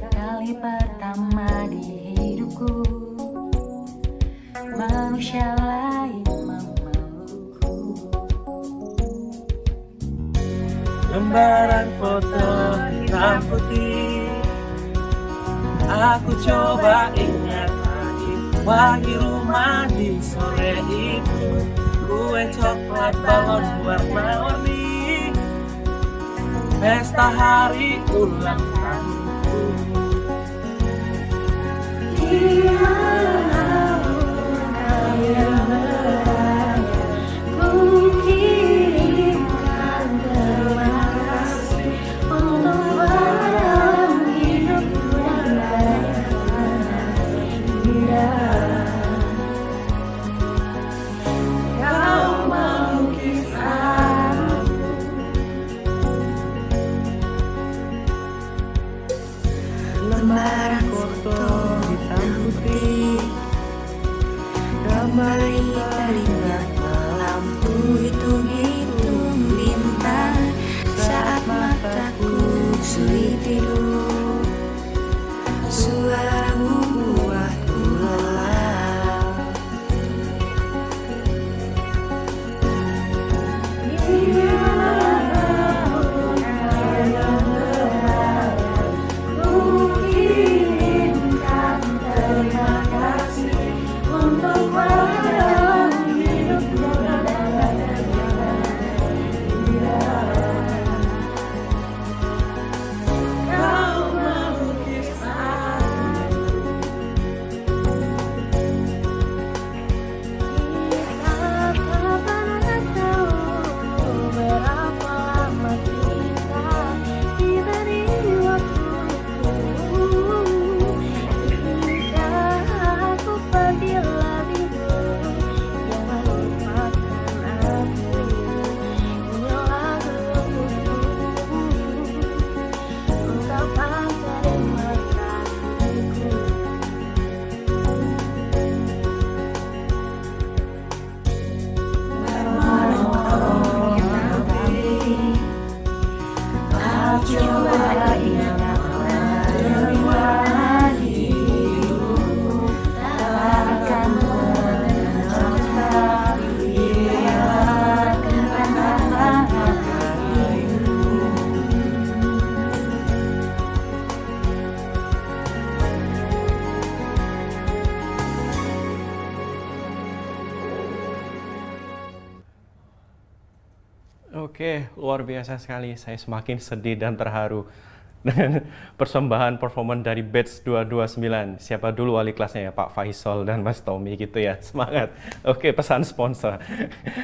kali pertama di hidupku manusia lain memelukku. Lembaran foto hitam putih, aku coba ingat pagi rumah di sore itu, kue coklat balon warna-warni, pesta hari ulang tahunku. Di manapun kalian berada, ku kirimkan terima kasih untuk dalam hidupku dan banyak indah. Lembaran foto hitam putih, kembali teringat lampu hitung-hitung bintang saat mataku sulit tidur. Suaramu Oke, luar biasa sekali. Saya semakin sedih dan terharu dengan persembahan performan dari Batch 229. Siapa dulu wali kelasnya ya? Pak Faisal dan Mas Tommy gitu ya. Semangat. Oke, pesan sponsor.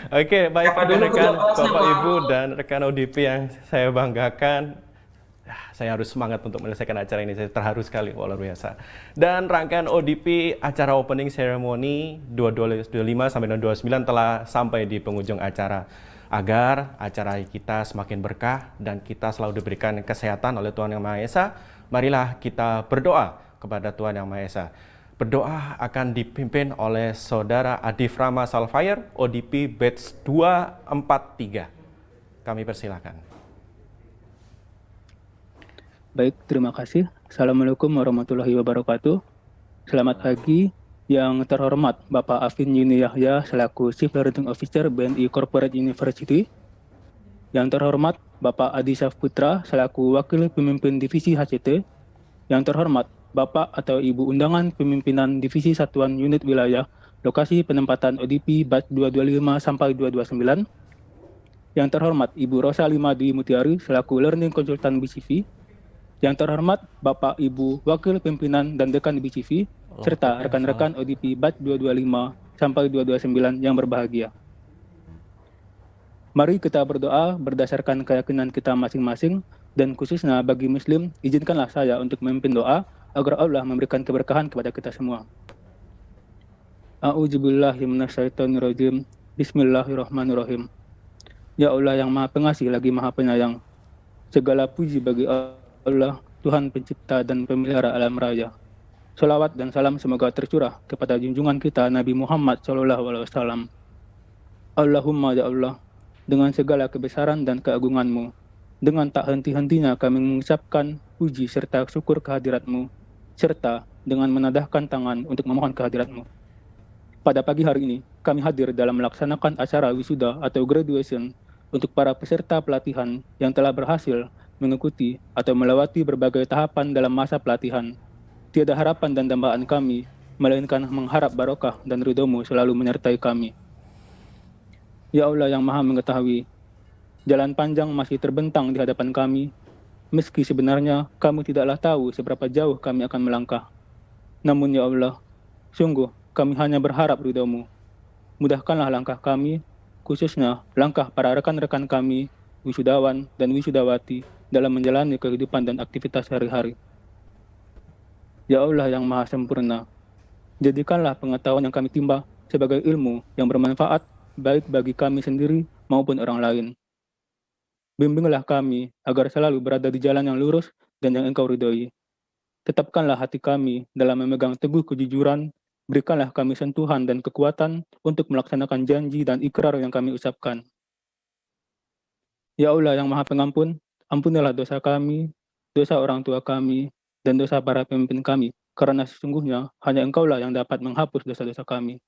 Oke, baik rekan-rekan, Bapak Ibu dan rekan ODP yang saya banggakan. Saya harus semangat untuk menyelesaikan acara ini. Saya terharu sekali, luar biasa. Dan rangkaian ODP acara opening ceremony 25 sampai 29 telah sampai di penghujung acara. Agar acara kita semakin berkah dan kita selalu diberikan kesehatan oleh Tuhan Yang Maha Esa, marilah kita berdoa kepada Tuhan Yang Maha Esa. Berdoa akan dipimpin oleh Saudara Adif Rama Salfire, ODP Batch 243. Kami persilakan. Baik, terima kasih. Assalamualaikum warahmatullahi wabarakatuh. Selamat pagi. Yang terhormat Bapak Afin Yuni Yahya selaku Chief Learning Officer BNI Corporate University. Yang terhormat Bapak Adi Syafputra selaku Wakil Pemimpin Divisi HCT. Yang terhormat Bapak atau Ibu Undangan Pemimpinan Divisi Satuan Unit Wilayah Lokasi Penempatan ODP Batch 225 sampai 229. Yang terhormat Ibu Rosalima Dwi Mutiari selaku Learning Consultant BCV. Yang terhormat Bapak Ibu Wakil Pimpinan dan Dekan BCV serta rekan-rekan ODP Batch 225 sampai 229 yang berbahagia. Mari kita berdoa berdasarkan keyakinan kita masing-masing dan khususnya bagi Muslim, izinkanlah saya untuk memimpin doa agar Allah memberikan keberkahan kepada kita semua. A'udzubillahi minasyaitonirrajim. Bismillahirrahmanirrahim. Ya Allah yang Maha Pengasih lagi Maha Penyayang. Segala puji bagi Allah, Tuhan Pencipta dan Pemelihara alam raya. Salawat dan salam semoga tercurah kepada junjungan kita Nabi Muhammad SAW. Allahumma ya Allah, dengan segala kebesaran dan keagungan-Mu, dengan tak henti-hentinya kami mengucapkan puji serta syukur kehadirat-Mu, serta dengan menadahkan tangan untuk memohon kehadirat-Mu. Pada pagi hari ini, kami hadir dalam melaksanakan acara wisuda atau graduation untuk para peserta pelatihan yang telah berhasil mengikuti atau melewati berbagai tahapan dalam masa pelatihan. Tiada harapan dan dambaan kami, melainkan mengharap barokah dan ridho-Mu selalu menyertai kami. Ya Allah yang Maha Mengetahui, jalan panjang masih terbentang di hadapan kami, meski sebenarnya kami tidaklah tahu seberapa jauh kami akan melangkah. Namun ya Allah, sungguh kami hanya berharap ridho-Mu. Mudahkanlah langkah kami, khususnya langkah para rekan-rekan kami, wisudawan dan wisudawati dalam menjalani kehidupan dan aktivitas sehari-hari. Ya Allah yang Maha Sempurna, jadikanlah pengetahuan yang kami timba sebagai ilmu yang bermanfaat baik bagi kami sendiri maupun orang lain. Bimbinglah kami agar selalu berada di jalan yang lurus dan yang Engkau ridhoi. Tetapkanlah hati kami dalam memegang teguh kejujuran, berikanlah kami sentuhan dan kekuatan untuk melaksanakan janji dan ikrar yang kami ucapkan. Ya Allah yang Maha Pengampun, ampunilah dosa kami, dosa orang tua kami, dan dosa para pemimpin kami, karena sesungguhnya hanya Engkaulah yang dapat menghapus dosa-dosa kami.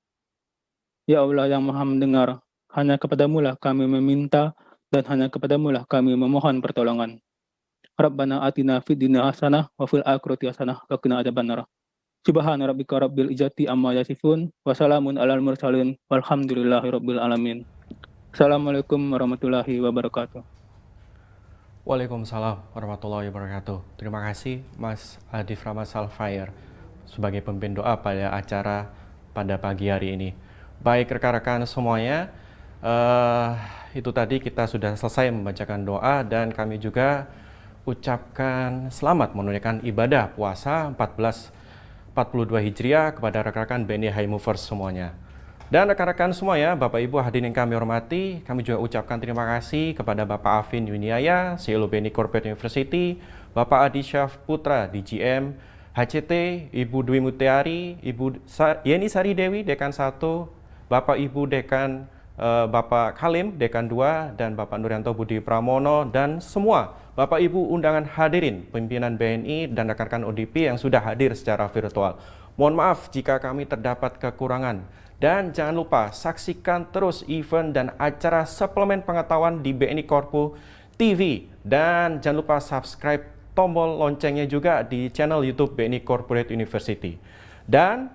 Ya Allah yang Maha Mendengar, hanya kepadamu-lah kami meminta, dan hanya kepadamu-lah kami memohon pertolongan. Rabbana atina fid dunya hasanah wa fil akhirati hasanah wa qina adzabannar. Subhana rabbika rabbil izzati amma yasifun wa salamun alal mursalin walhamdulillahi rabbil alamin. Assalamualaikum warahmatullahi wabarakatuh. Waalaikumsalam warahmatullahi wabarakatuh. Terima kasih Mas Adif Rama Salfire sebagai pemimpin doa pada acara pada pagi hari ini. Baik rekan-rekan semuanya, itu tadi kita sudah selesai membacakan doa dan kami juga ucapkan selamat menunaikan ibadah puasa 1442 Hijriah kepada rekan-rekan BNI High Movers semuanya. Dan rekan-rekan semua ya, Bapak Ibu hadirin yang kami hormati, kami juga ucapkan terima kasih kepada Bapak Afin Yuni Yahya, CEO BNI Corporate University, Bapak Adi Syafputra, DGM, HCT, Ibu Dwi Mutiari, Ibu Yeni Sari Dewi, Dekan 1, Bapak Ibu Dekan, Bapak Halim, Dekan 2, dan Bapak Nuryanto Budi Pramono, dan semua Bapak Ibu undangan hadirin, pimpinan BNI dan rekan-rekan ODP yang sudah hadir secara virtual. Mohon maaf jika kami terdapat kekurangan. Dan jangan lupa saksikan terus event dan acara suplemen pengetahuan di BNI Korpu TV. Dan jangan lupa subscribe tombol loncengnya juga di channel YouTube BNI Corporate University. Dan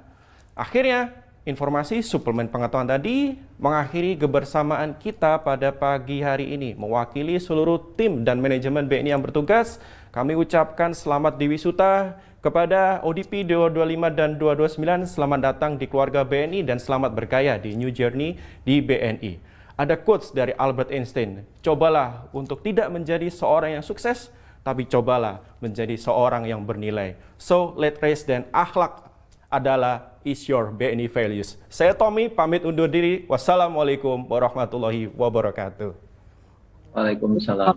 akhirnya Informasi suplemen pengetahuan tadi mengakhiri kebersamaan kita pada pagi hari ini. Mewakili seluruh tim dan manajemen BNI yang bertugas, kami ucapkan selamat diwisuda kepada ODP 225 dan 229. Selamat datang di keluarga BNI dan selamat bergaya di New Journey di BNI. Ada quotes dari Albert Einstein, cobalah untuk tidak menjadi seorang yang sukses, tapi cobalah menjadi seorang yang bernilai. So, let race dan akhlak adalah is your BNI values. Saya Tommy, pamit undur diri. Wassalamualaikum warahmatullahi wabarakatuh. Waalaikumsalam.